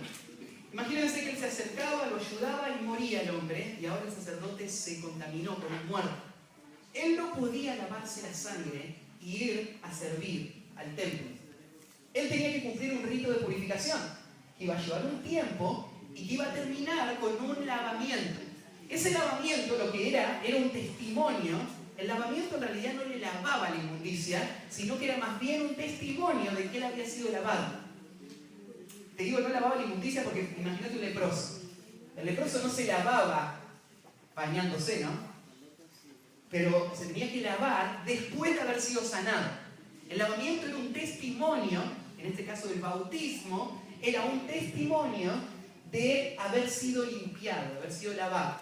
Imagínense que él se acercaba, lo ayudaba y moría el hombre, y ahora el sacerdote se contaminó con el muerto. Él no podía lavarse la sangre y ir a servir al templo. Él tenía que cumplir un rito de purificación, que iba a llevar un tiempo y que iba a terminar con un lavamiento. Ese lavamiento lo que era un testimonio. El lavamiento en realidad no le lavaba la inmundicia, sino que era más bien un testimonio de que él había sido lavado. Te digo, no lavaba la inmundicia porque imagínate un leproso. El leproso no se lavaba bañándose, ¿no? Pero se tenía que lavar después de haber sido sanado. El lavamiento era un testimonio, en este caso del bautismo, era un testimonio de haber sido limpiado, de haber sido lavado.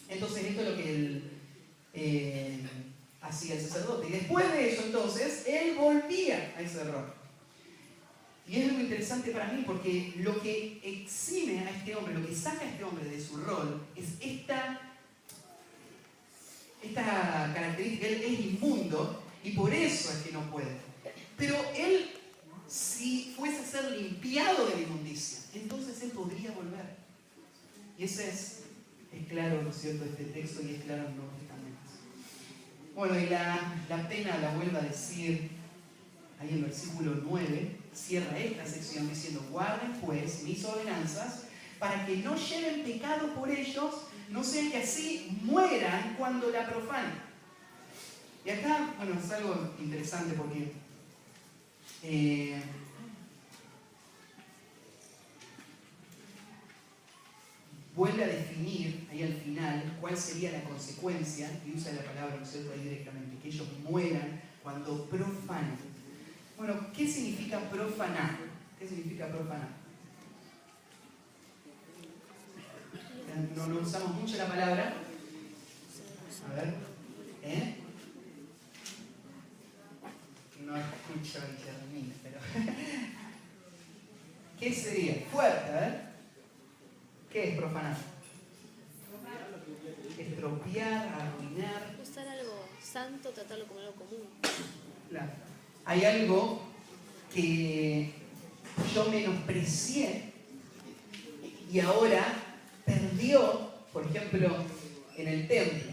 Entonces esto es lo que él hacía el sacerdote. Y después de eso, entonces, él volvía a ese error. Y es algo interesante para mí porque lo que exime a este hombre, lo que saca a este hombre de su rol, es esta característica. Él es inmundo y por eso es que no puede. Pero él, si fuese a ser limpiado de la inmundicia, entonces él podría volver. Y ese es claro, ¿no es cierto?, este texto, y es claro en el Nuevo Testamento. Bueno, y la pena la vuelve a decir ahí en el versículo 9, cierra esta sección diciendo: guarden pues mis ordenanzas para que no lleven pecado por ellos, no sea que así mueran cuando la profanen. Y acá, bueno, es algo interesante porque vuelve a definir ahí al final cuál sería la consecuencia, y usa la palabra, ¿no es cierto?, ahí directamente, que ellos mueran cuando profanen. Bueno, ¿qué significa profanar? ¿Qué significa profanar? No usamos mucho la palabra. A ver. No escucho el término, pero... ¿Qué sería? Fuerte, a ver. ¿Qué es profanar? Estropear, arruinar. Usar algo santo, tratarlo como algo común. Claro. Hay algo que yo menosprecié y ahora perdió, por ejemplo, en el templo.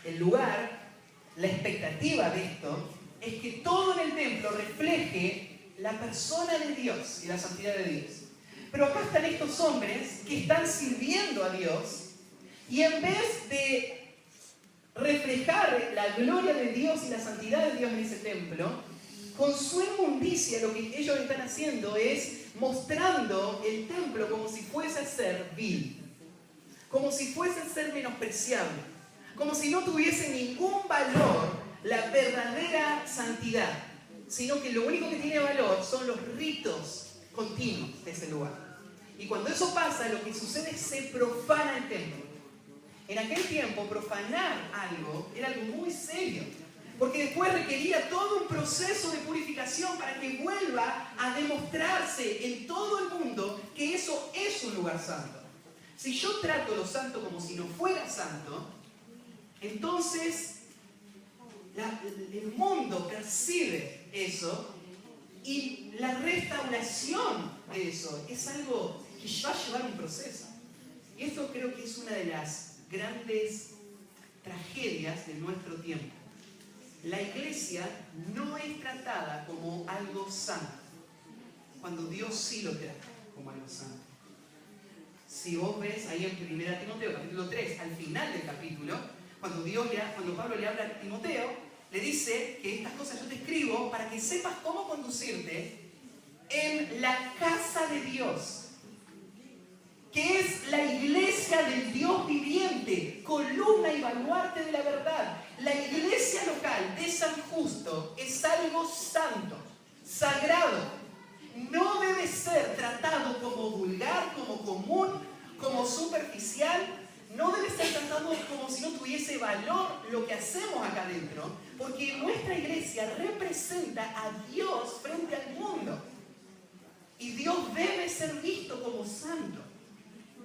El lugar, la expectativa de esto es que todo en el templo refleje la persona de Dios y la santidad de Dios. Pero acá están estos hombres que están sirviendo a Dios y en vez de reflejar la gloria de Dios y la santidad de Dios en ese templo, con su inmundicia lo que ellos están haciendo es mostrando el templo como si fuese a ser vil, como si fuese a ser menospreciable, como si no tuviese ningún valor la verdadera santidad, sino que lo único que tiene valor son los ritos continuos de ese lugar. Y cuando eso pasa, lo que sucede es que se profana el templo. En aquel tiempo, profanar algo era algo muy serio, porque después requería todo un proceso de purificación para que vuelva a demostrarse en todo el mundo que eso es un lugar santo. Si yo trato lo santo como si no fuera santo, entonces el mundo percibe eso y la restauración de eso es algo que va a llevar un proceso. Y esto creo que es una de las grandes tragedias de nuestro tiempo. La iglesia no es tratada como algo santo, cuando Dios sí lo trata como algo santo. Si vos ves ahí en 1 Timoteo, capítulo 3, al final del capítulo, cuando Pablo le habla a Timoteo, le dice que estas cosas yo te escribo para que sepas cómo conducirte en la casa de Dios, que es la iglesia del Dios viviente, columna y baluarte de la verdad. La iglesia local de San Justo es algo santo, sagrado. No debe ser tratado como vulgar, como común, como superficial. No debe ser tratado como si no tuviese valor lo que hacemos acá adentro, porque nuestra iglesia representa a Dios frente al mundo. Y Dios debe ser visto como santo.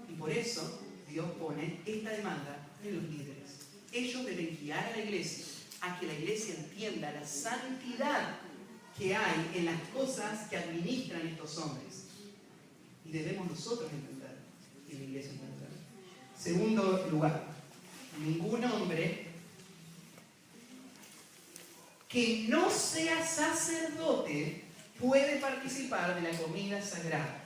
Y por eso Dios pone esta demanda en los líderes. Ellos deben guiar a la iglesia a que la iglesia entienda la santidad que hay en las cosas que administran estos hombres. Y debemos nosotros entender, y la iglesia entender. Segundo lugar, ningún hombre que no sea sacerdote puede participar de la comida sagrada.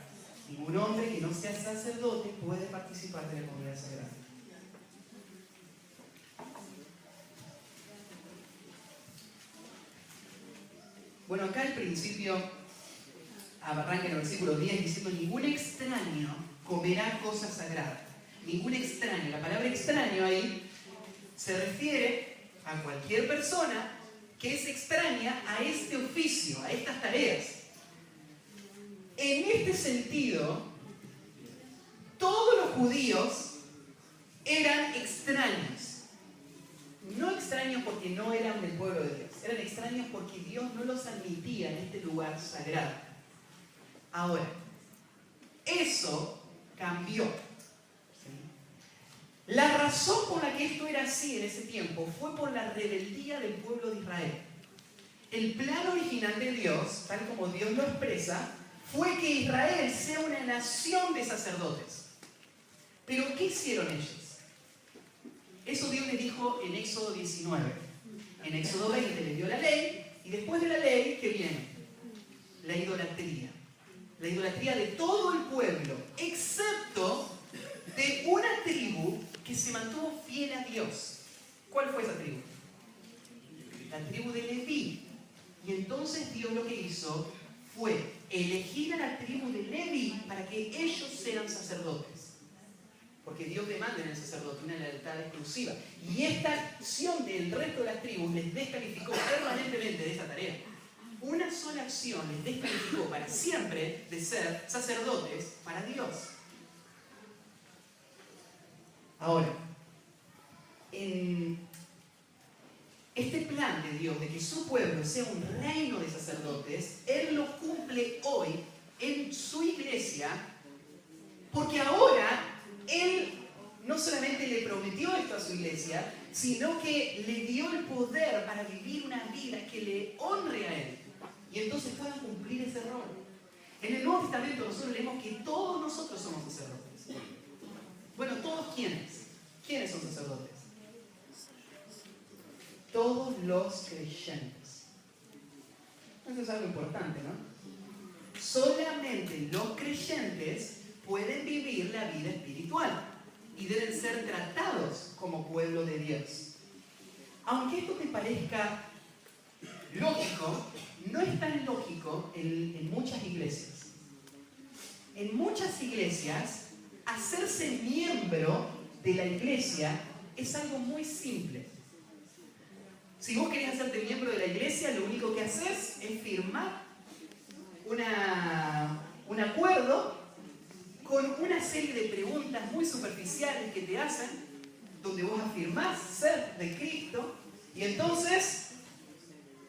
Ningún hombre que no sea sacerdote puede participar de la comida sagrada. Bueno, acá al principio arranca en el versículo 10 diciendo: ningún extraño comerá cosas sagradas. Ningún extraño. La palabra extraño ahí se refiere a cualquier persona que es extraña a este oficio, a estas tareas. En este sentido, todos los judíos eran extraños. No extraños porque no eran del pueblo de Dios, eran extraños porque Dios no los admitía en este lugar sagrado. Ahora, eso cambió. La razón por la que esto era así en ese tiempo fue por la rebeldía del pueblo de Israel. El plan original de Dios, tal como Dios lo expresa, fue que Israel sea una nación de sacerdotes. Pero ¿qué hicieron ellos? Eso Dios les dijo en Éxodo 19. En Éxodo 20 les dio la ley, y después de la ley, ¿qué viene? La idolatría. La idolatría de todo el pueblo, excepto de una tribu que se mantuvo fiel a Dios. ¿Cuál fue esa tribu? La tribu de Leví. Y entonces Dios lo que hizo fue elegir a la tribu de Leví para que ellos sean sacerdotes. Porque Dios demanda en el sacerdote una lealtad exclusiva. Y esta acción del resto de las tribus les descalificó permanentemente de esa tarea. Una sola acción les descalificó para siempre de ser sacerdotes para Dios. Ahora, en este plan de Dios de que su pueblo sea un reino de sacerdotes, Él lo cumple hoy en su iglesia, porque ahora Él no solamente le prometió esto a su iglesia, sino que le dio el poder para vivir una vida que le honre a Él. Y entonces puedan cumplir ese rol. En el Nuevo Testamento nosotros leemos que todos nosotros somos sacerdotes. Bueno, ¿todos quiénes? ¿Quiénes son sacerdotes? Todos los creyentes. Eso es algo importante, ¿no? Solamente los creyentes pueden vivir la vida espiritual y deben ser tratados como pueblo de Dios. Aunque esto te parezca lógico, no es tan lógico en muchas iglesias. En muchas iglesias, hacerse miembro de la iglesia es algo muy simple. Si vos querés hacerte miembro de la iglesia, lo único que haces es firmar un acuerdo con una serie de preguntas muy superficiales que te hacen, donde vos afirmás ser de Cristo, y entonces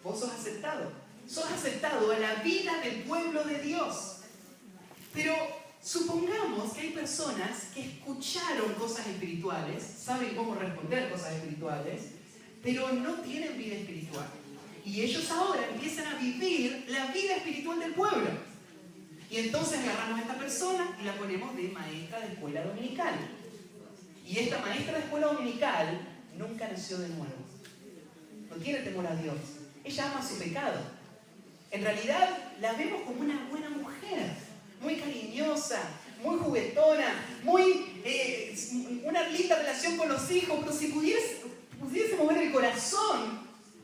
vos sos aceptado. Sos aceptado a la vida del pueblo de Dios. Pero supongamos que hay personas que escucharon cosas espirituales, saben cómo responder cosas espirituales, pero no tienen vida espiritual. Y ellos ahora empiezan a vivir la vida espiritual del pueblo. Y entonces agarramos a esta persona y la ponemos de maestra de escuela dominical. Y esta maestra de escuela dominical nunca nació de nuevo. No tiene temor a Dios. Ella ama su pecado. En realidad la vemos como una buena mujer, muy cariñosa, muy juguetona, una linda relación con los hijos, pero si pudiésemos ver el corazón,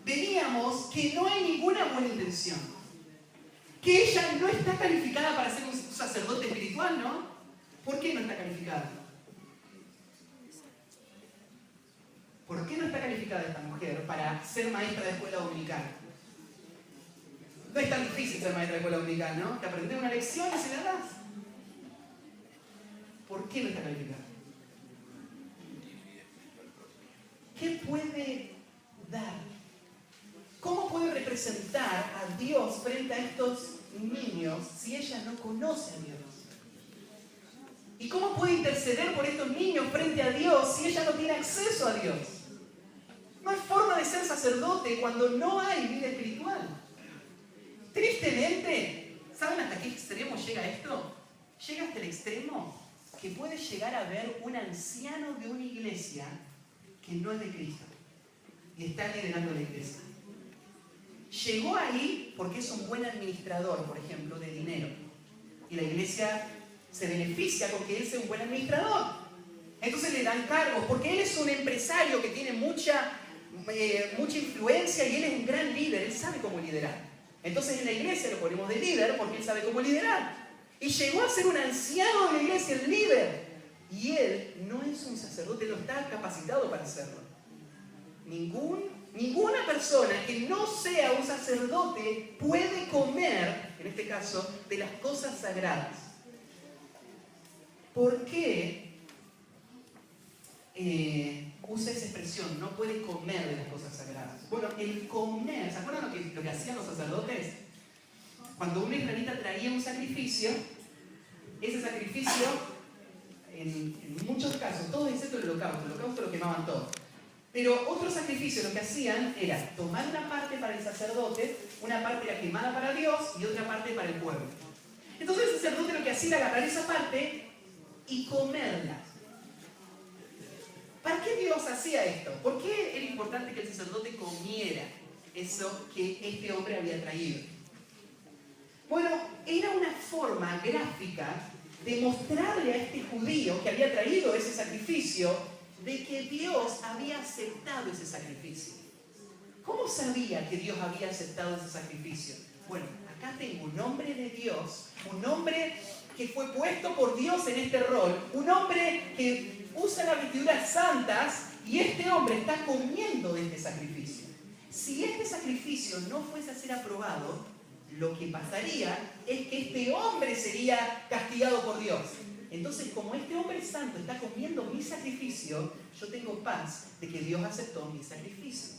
veríamos que no hay ninguna buena intención. Que ella no está calificada para ser un sacerdote espiritual, ¿no? ¿Por qué no está calificada? ¿Por qué no está calificada esta mujer para ser maestra de escuela dominical? No es tan difícil ser maestra de escuela dominical, ¿no? Te aprendes una lección y se la das. ¿Por qué no está calificada? ¿Qué puede dar? ¿Cómo puede representar a Dios frente a estos niños si ella no conoce a Dios? ¿Y cómo puede interceder por estos niños frente a Dios si ella no tiene acceso a Dios? No hay forma de ser sacerdote cuando no hay vida espiritual. Tristemente, ¿saben hasta qué extremo llega esto? Llega hasta el extremo que puede llegar a ver un anciano de una iglesia que no es de Cristo y está liderando la iglesia. Llegó ahí porque es un buen administrador, por ejemplo, de dinero. Y la iglesia se beneficia con que él sea un buen administrador. Entonces le dan cargos, porque él es un empresario que tiene mucha influencia y él es un gran líder, él sabe cómo liderar. Entonces en la iglesia lo ponemos de líder porque él sabe cómo liderar. Y llegó a ser un anciano de la iglesia, el líder. Y él no es un sacerdote, no está capacitado para hacerlo. Ninguna persona que no sea un sacerdote puede comer, en este caso, de las cosas sagradas. ¿Por qué usa esa expresión? No puede comer de las cosas sagradas. Bueno, el comer, ¿se acuerdan lo que hacían los sacerdotes? Cuando un israelita traía un sacrificio, ese sacrificio, en muchos casos, todos excepto el holocausto lo quemaban todo. Pero otros sacrificios lo que hacían era tomar una parte para el sacerdote, una parte era quemada para Dios y otra parte para el pueblo. Entonces el sacerdote lo que hacía era agarrar esa parte y comerla. ¿Para qué Dios hacía esto? ¿Por qué era importante que el sacerdote comiera eso que este hombre había traído? Bueno, era una forma gráfica de mostrarle a este judío que había traído ese sacrificio de que Dios había aceptado ese sacrificio. ¿Cómo sabía que Dios había aceptado ese sacrificio? Bueno, acá tengo un hombre de Dios, un hombre que fue puesto por Dios en este rol, un hombre que usa las vestiduras santas y este hombre está comiendo de este sacrificio. Si este sacrificio no fuese a ser aprobado, lo que pasaría es que este hombre sería castigado por Dios. Entonces, como este hombre santo está comiendo mi sacrificio, yo tengo paz de que Dios aceptó mi sacrificio.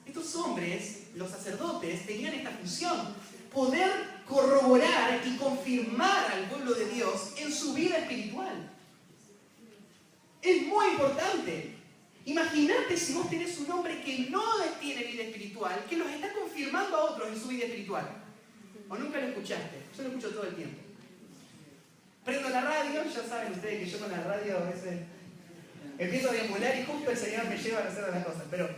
Estos hombres, los sacerdotes, tenían esta función: poder corroborar y confirmar al pueblo de Dios en su vida espiritual. Es muy importante. Imagínate si vos tenés un hombre que no tiene vida espiritual, que los está confirmando a otros en su vida espiritual. ¿O nunca lo escuchaste? Yo lo escucho todo el tiempo. Prendo la radio, ya saben ustedes que yo con la radio a veces empiezo a deambular y justo el Señor me lleva a hacer las cosas. Pero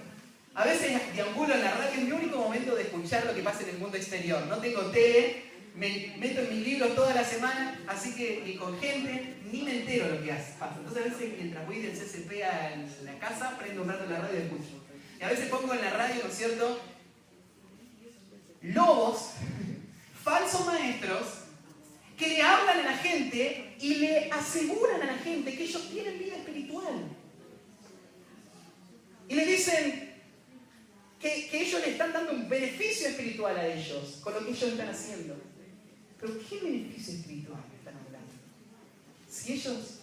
a veces deambulo en la radio, es mi único momento de escuchar lo que pasa en el mundo exterior. No tengo tele, me meto en mis libros toda la semana, así que ni con gente, ni me entero lo que pasa. Entonces a veces mientras voy del CCP a la casa, prendo un rato la radio y escucho. Y a veces pongo en la radio, ¿no es cierto?, lobos, falsos maestros, que le hablan a la gente y le aseguran a la gente que ellos tienen vida espiritual. Y le dicen: que ellos le están dando un beneficio espiritual a ellos con lo que ellos están haciendo. Pero ¿qué beneficio espiritual están hablando? Si ellos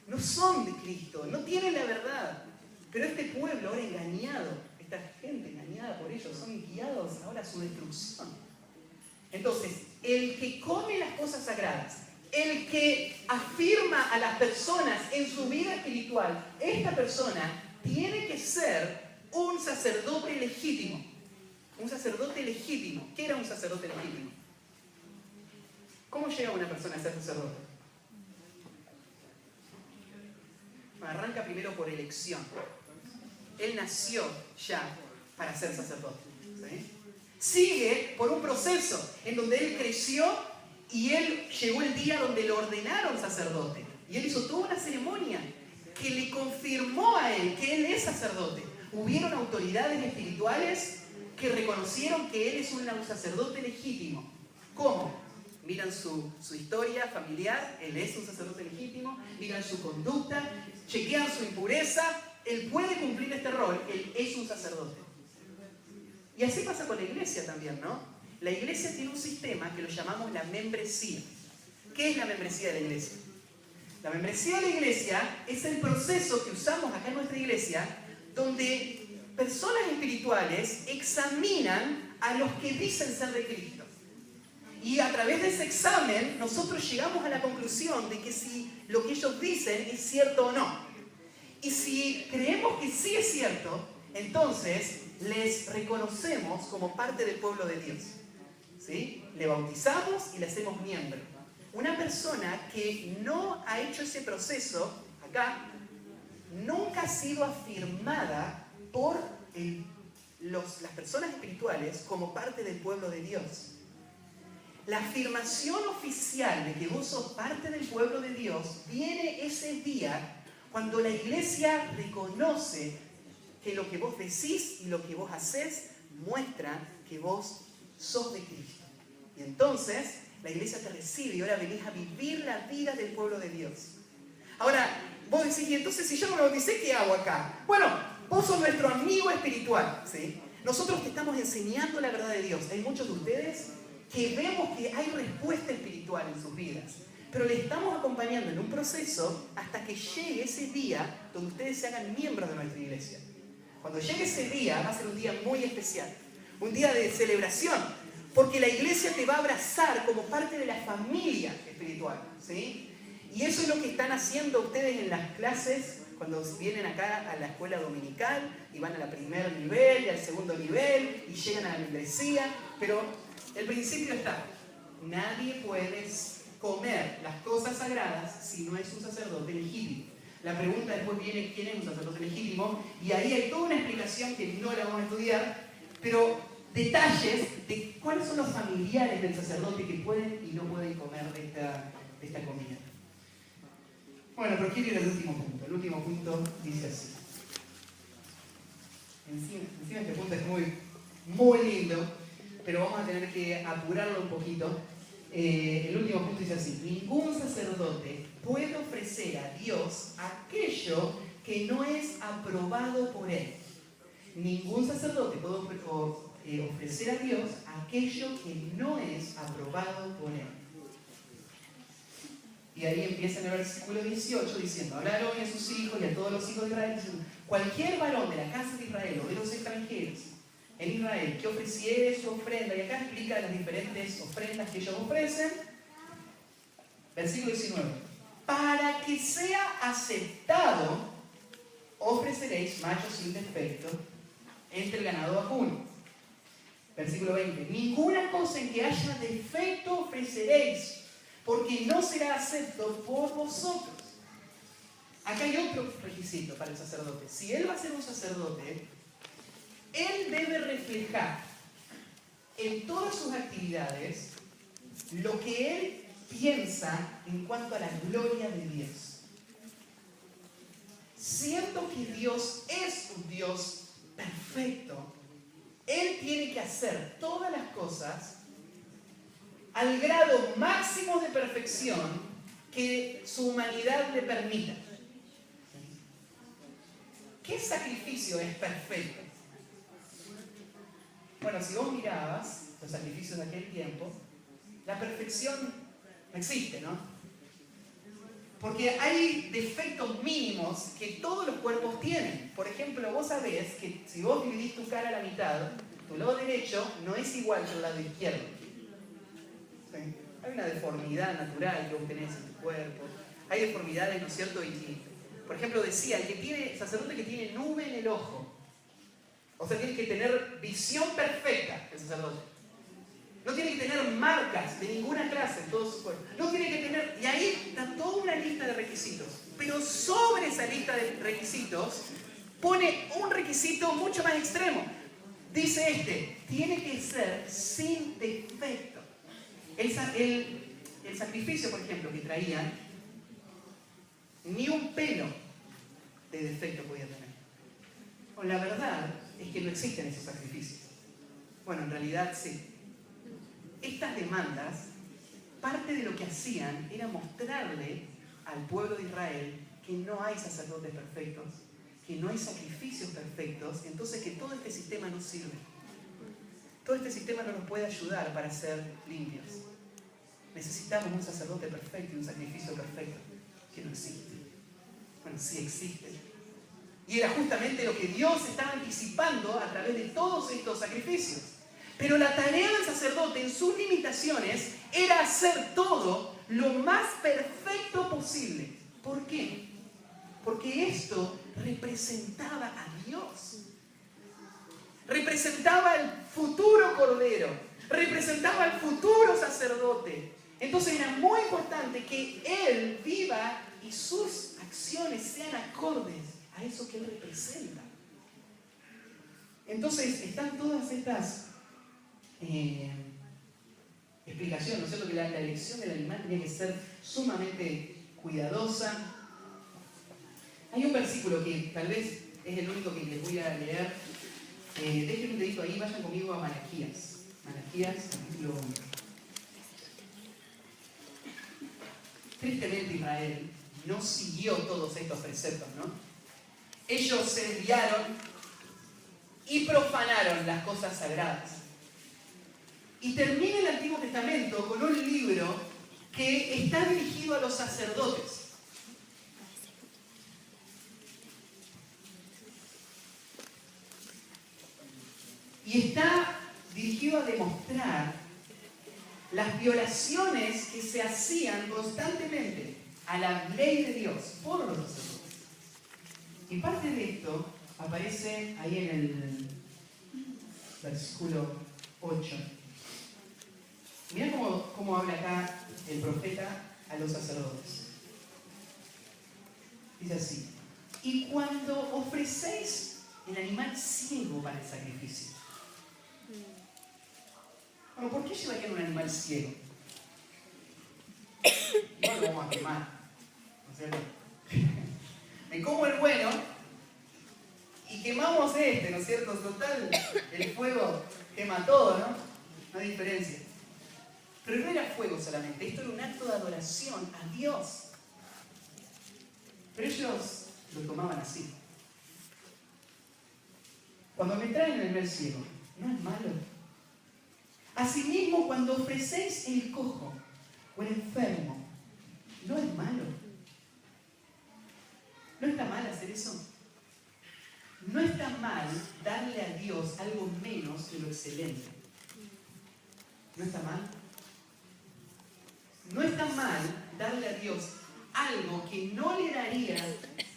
no son de Cristo, no tienen la verdad. Pero este pueblo ahora engañado, esta gente engañada por ellos, son guiados ahora a su destrucción. Entonces, el que come las cosas sagradas, el que afirma a las personas en su vida espiritual, esta persona tiene que ser un sacerdote legítimo. Un sacerdote legítimo. ¿Qué era un sacerdote legítimo? ¿Cómo llega una persona a ser sacerdote? Arranca primero por elección. Él nació ya para ser sacerdote. ¿Sí? Sigue por un proceso en donde él creció y él llegó el día donde lo ordenaron sacerdote. Y él hizo toda una ceremonia que le confirmó a él que él es sacerdote. Hubieron autoridades espirituales que reconocieron que él es un sacerdote legítimo. ¿Cómo? Miran su historia familiar, él es un sacerdote legítimo, miran su conducta, chequean su impureza, él puede cumplir este rol, él es un sacerdote. Y así pasa con la iglesia también, ¿no? La iglesia tiene un sistema que lo llamamos la membresía. ¿Qué es la membresía de la iglesia? La membresía de la iglesia es el proceso que usamos acá en nuestra iglesia, donde personas espirituales examinan a los que dicen ser de Cristo. Y a través de ese examen, nosotros llegamos a la conclusión de que si lo que ellos dicen es cierto o no. Y si creemos que sí es cierto, entonces les reconocemos como parte del pueblo de Dios. ¿Sí? Le bautizamos y le hacemos miembro. Una persona que no ha hecho ese proceso, acá, nunca ha sido afirmada por las personas espirituales como parte del pueblo de Dios. La afirmación oficial de que vos sos parte del pueblo de Dios viene ese día cuando la iglesia reconoce que lo que vos decís y lo que vos hacés muestra que vos sos de Cristo. Y entonces la iglesia te recibe y ahora venís a vivir la vida del pueblo de Dios. Ahora, vos decís, y entonces si yo no me bauticé, ¿qué hago acá? Bueno, vos sos nuestro amigo espiritual, ¿sí? Nosotros te estamos enseñando la verdad de Dios. Hay muchos de ustedes que vemos que hay respuesta espiritual en sus vidas, pero le estamos acompañando en un proceso hasta que llegue ese día donde ustedes se hagan miembros de nuestra iglesia. Cuando llegue ese día, va a ser un día muy especial, un día de celebración, porque la iglesia te va a abrazar como parte de la familia espiritual, ¿sí? Y eso es lo que están haciendo ustedes en las clases cuando vienen acá a la escuela dominical y van al primer nivel y al segundo nivel y llegan a la membresía, pero el principio está: nadie puede comer las cosas sagradas si no es un sacerdote legítimo. La pregunta después viene: ¿quién es un sacerdote legítimo? Y ahí hay toda una explicación que no la vamos a estudiar, pero detalles de cuáles son los familiares del sacerdote que pueden y no pueden comer de esta comida. Bueno, pero quiero ir al último punto. El último punto dice así. Encima este punto es muy lindo, pero vamos a tener que apurarlo un poquito. El último punto dice así: ningún sacerdote puede ofrecer a Dios aquello que no es aprobado por él. Ningún sacerdote puede ofrecer a Dios aquello que no es aprobado por él. Y ahí empieza en el versículo 18 diciendo: hablaron a sus hijos y a todos los hijos de Israel, diciendo: cualquier varón de la casa de Israel o de los extranjeros en Israel que ofreciere su ofrenda, y acá explica las diferentes ofrendas que ellos ofrecen. Versículo 19: para que sea aceptado, ofreceréis machos sin defecto entre el ganado vacuno. Versículo 20: ninguna cosa en que haya defecto ofreceréis, porque no será acepto por vosotros. Acá hay otro requisito para el sacerdote. Si él va a ser un sacerdote, él debe reflejar en todas sus actividades lo que él piensa en cuanto a la gloria de Dios. Siendo que Dios es un Dios perfecto, él tiene que hacer todas las cosas al grado máximo de perfección que su humanidad le permita. ¿Qué sacrificio es perfecto? Bueno, si vos mirabas los sacrificios de aquel tiempo, la perfección no existe, ¿no? Porque hay defectos mínimos que todos los cuerpos tienen. Por ejemplo, vos sabés que si vos dividís tu cara a la mitad, tu lado derecho no es igual que el lado izquierdo. ¿Sí? Hay una deformidad natural que vos tenés en tu cuerpo. Hay deformidades, ¿no es cierto? Y, por ejemplo, decía, el sacerdote que tiene nube en el ojo, o sea, tiene que tener visión perfecta el sacerdote. No tiene que tener marcas de ninguna clase en todo su cuerpo. No tiene que tener... Y ahí está toda una lista de requisitos. Pero sobre esa lista de requisitos pone un requisito mucho más extremo. Dice tiene que ser sin defecto. El sacrificio, por ejemplo, que traían, ni un pelo de defecto podía tener. Bueno, la verdad es que no existen esos sacrificios. Bueno, en realidad sí. Estas demandas, parte de lo que hacían era mostrarle al pueblo de Israel que no hay sacerdotes perfectos, que no hay sacrificios perfectos, entonces que todo este sistema no sirve. Todo este sistema no nos puede ayudar para ser limpios. Necesitamos un sacerdote perfecto y un sacrificio perfecto, que no existe. Bueno, sí existe. Y era justamente lo que Dios estaba anticipando a través de todos estos sacrificios. Pero la tarea del sacerdote en sus limitaciones era hacer todo lo más perfecto posible. ¿Por qué? Porque esto representaba a Dios. Representaba al futuro cordero. Representaba al futuro sacerdote. Entonces era muy importante que Él viva y sus acciones sean acordes a eso que Él representa. Entonces están todas estas explicación, ¿no es cierto? Que la elección del animal tenía que ser sumamente cuidadosa. Hay un versículo que tal vez es el único que les voy a leer. Dejen un dedito ahí, vayan conmigo a Malaquías. Malaquías, capítulo 1. Tristemente Israel no siguió todos estos preceptos, ¿no? Ellos se desviaron y profanaron las cosas sagradas. Y termina el Antiguo Testamento con un libro que está dirigido a los sacerdotes. Y está dirigido a demostrar las violaciones que se hacían constantemente a la ley de Dios por los sacerdotes. Y parte de esto aparece ahí en el versículo 8. Mirá cómo habla acá el profeta a los sacerdotes. Dice así: y cuando ofrecéis el animal ciego para el sacrificio. Bueno, ¿por qué llevarían un animal ciego? Igual lo vamos a quemar, ¿no es cierto? Me como el bueno y quemamos ¿no es cierto? Total, el fuego quema todo, ¿no? No hay diferencia. Pero no era fuego solamente, esto era un acto de adoración a Dios. Pero ellos lo tomaban así. Cuando me traen el animal ciego, no es malo. Asimismo, cuando ofrecéis el cojo o el enfermo, no es malo. No está mal hacer eso. No está mal darle a Dios algo menos de lo excelente. No está mal. No está mal darle a Dios algo que no le daría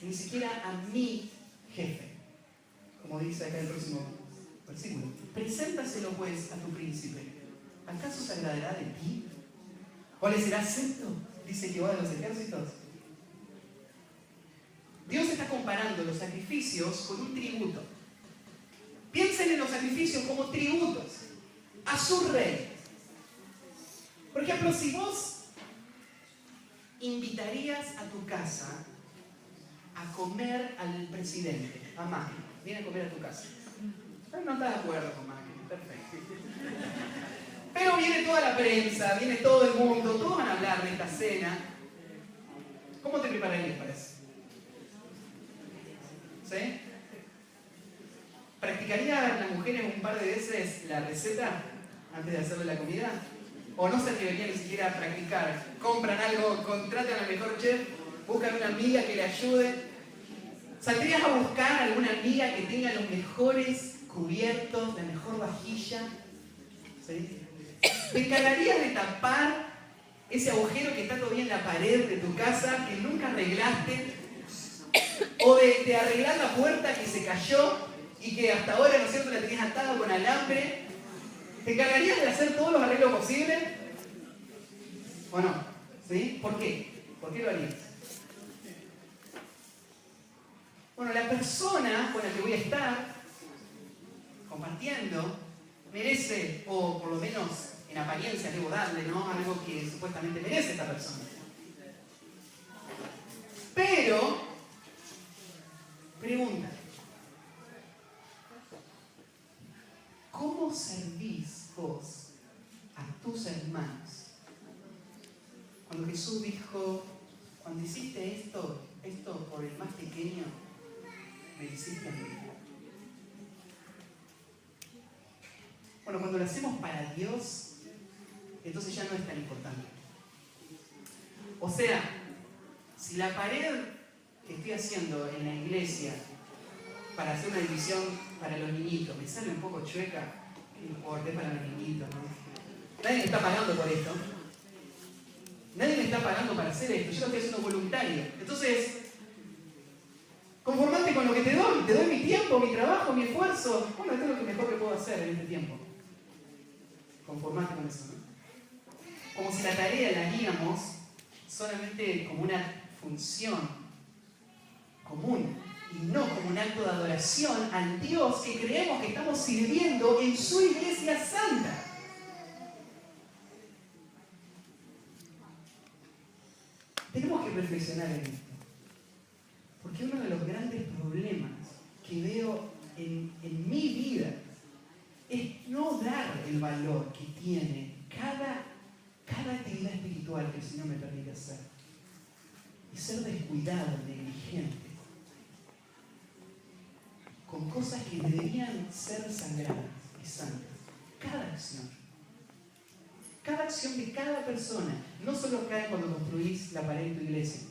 ni siquiera a mi jefe. Como dice acá el próximo versículo. Preséntaselo pues a tu príncipe. ¿Acaso se agradará de ti? ¿O le será acepto? Dice Jehová de los ejércitos. Dios está comparando los sacrificios con un tributo. Piensen en los sacrificios como tributos a su rey. Por ejemplo, si vos invitarías a tu casa a comer al presidente, a Macri, viene a comer a tu casa. No estás de acuerdo con Macri, perfecto. Pero viene toda la prensa, viene todo el mundo, todos van a hablar de esta cena. ¿Cómo te prepararías para eso? ¿Sí? ¿Practicaría la mujer mujeres un par de veces la receta antes de hacerle la comida? ¿O no se atreverían ni siquiera a practicar? Compran algo, contratan al mejor chef, buscan una amiga que le ayude. ¿Saldrías a buscar alguna amiga que tenga los mejores cubiertos, la mejor vajilla? ¿Sí? ¿Te encargarías de tapar ese agujero que está todavía en la pared de tu casa, que nunca arreglaste? ¿O de arreglar la puerta que se cayó y que hasta ahora, ¿no es cierto?, la tenías atada con alambre? ¿Te encargarías de hacer todos los arreglos posibles? ¿O no? ¿Sí? ¿Por qué? ¿Por qué lo harías? Bueno, la persona con la que voy a estar compartiendo merece, o por lo menos en apariencia debo darle, ¿no?, algo que supuestamente merece esta persona. Pero, pregunta, ¿cómo servís vos a tus hermanos? Cuando Jesús dijo, cuando hiciste esto por el más pequeño, me hiciste a mí. Bueno, cuando lo hacemos para Dios, entonces ya no es tan importante. O sea, si la pared que estoy haciendo en la iglesia para hacer una división para los niñitos me sale un poco chueca, que importe para los niñitos, ¿no? Nadie me está pagando por esto. Nadie me está pagando para hacer esto. Yo lo estoy haciendo voluntario. Entonces, conformate con lo que te doy mi tiempo, mi trabajo, mi esfuerzo. Bueno, esto es lo que mejor que puedo hacer en este tiempo. Conformate con eso, ¿no? Como si la tarea la haríamos solamente como una función común y no como un acto de adoración al Dios que creemos que estamos sirviendo en su iglesia santa. Tenemos que reflexionar en esto, porque uno de los grandes problemas que veo en mi vida es no dar el valor que tiene cada actividad espiritual que el Señor me permite hacer, y ser descuidado, negligente, con cosas que deberían ser sagradas y santas. Cada acción de cada persona, no solo cae cuando construís la pared de tu iglesia.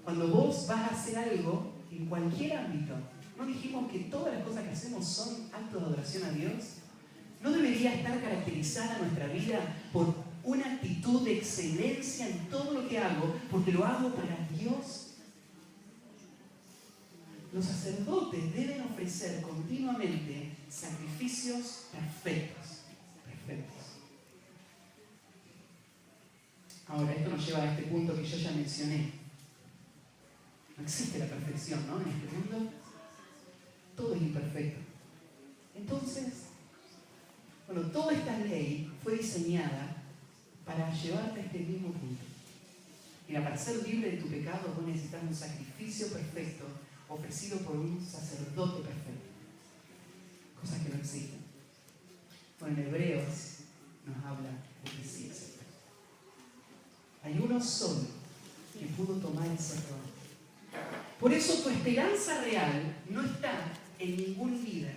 Cuando vos vas a hacer algo en cualquier ámbito, ¿no dijimos que todas las cosas que hacemos son actos de adoración a Dios? ¿No debería estar caracterizada nuestra vida por una actitud de excelencia en todo lo que hago, porque lo hago para Dios? Los sacerdotes deben ofrecer continuamente sacrificios perfectos. Ahora, esto nos lleva a este punto que yo ya mencioné. No existe la perfección, ¿no? En este mundo todo es imperfecto. Entonces, bueno, toda esta ley fue diseñada para llevarte a este mismo punto. Mira, para ser libre de tu pecado vos necesitas un sacrificio perfecto ofrecido por un sacerdote perfecto. Cosas que no existen. Bueno, en Hebreos nos habla de que sí existe. Hay uno solo que pudo tomar ese rol. Por eso tu esperanza real no está en ningún líder.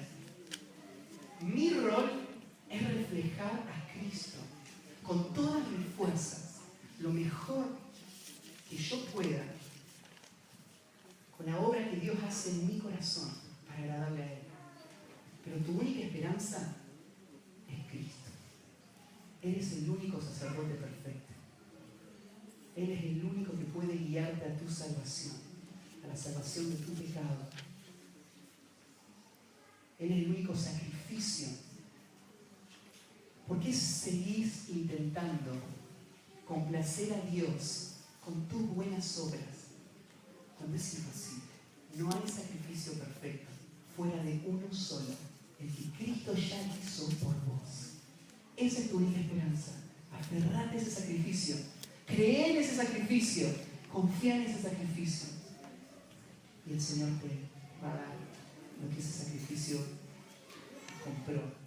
Mi rol es reflejar a Cristo con todas mis fuerzas, lo mejor que yo pueda, con la obra que Dios hace en mi corazón para agradarle a Él. Pero tu única esperanza es Cristo. Él es el único sacerdote perfecto. Él es el único que puede guiarte a tu salvación, a la salvación de tu pecado. Él es el único sacrificio. ¿Por qué seguís intentando complacer a Dios con tus buenas obras cuando es imposible? No hay sacrificio perfecto fuera de uno solo, el que Cristo ya hizo por vos. Esa es tu única esperanza. Aferrate a ese sacrificio. Cree en ese sacrificio, confía en ese sacrificio, y el Señor te va a dar lo que ese sacrificio compró.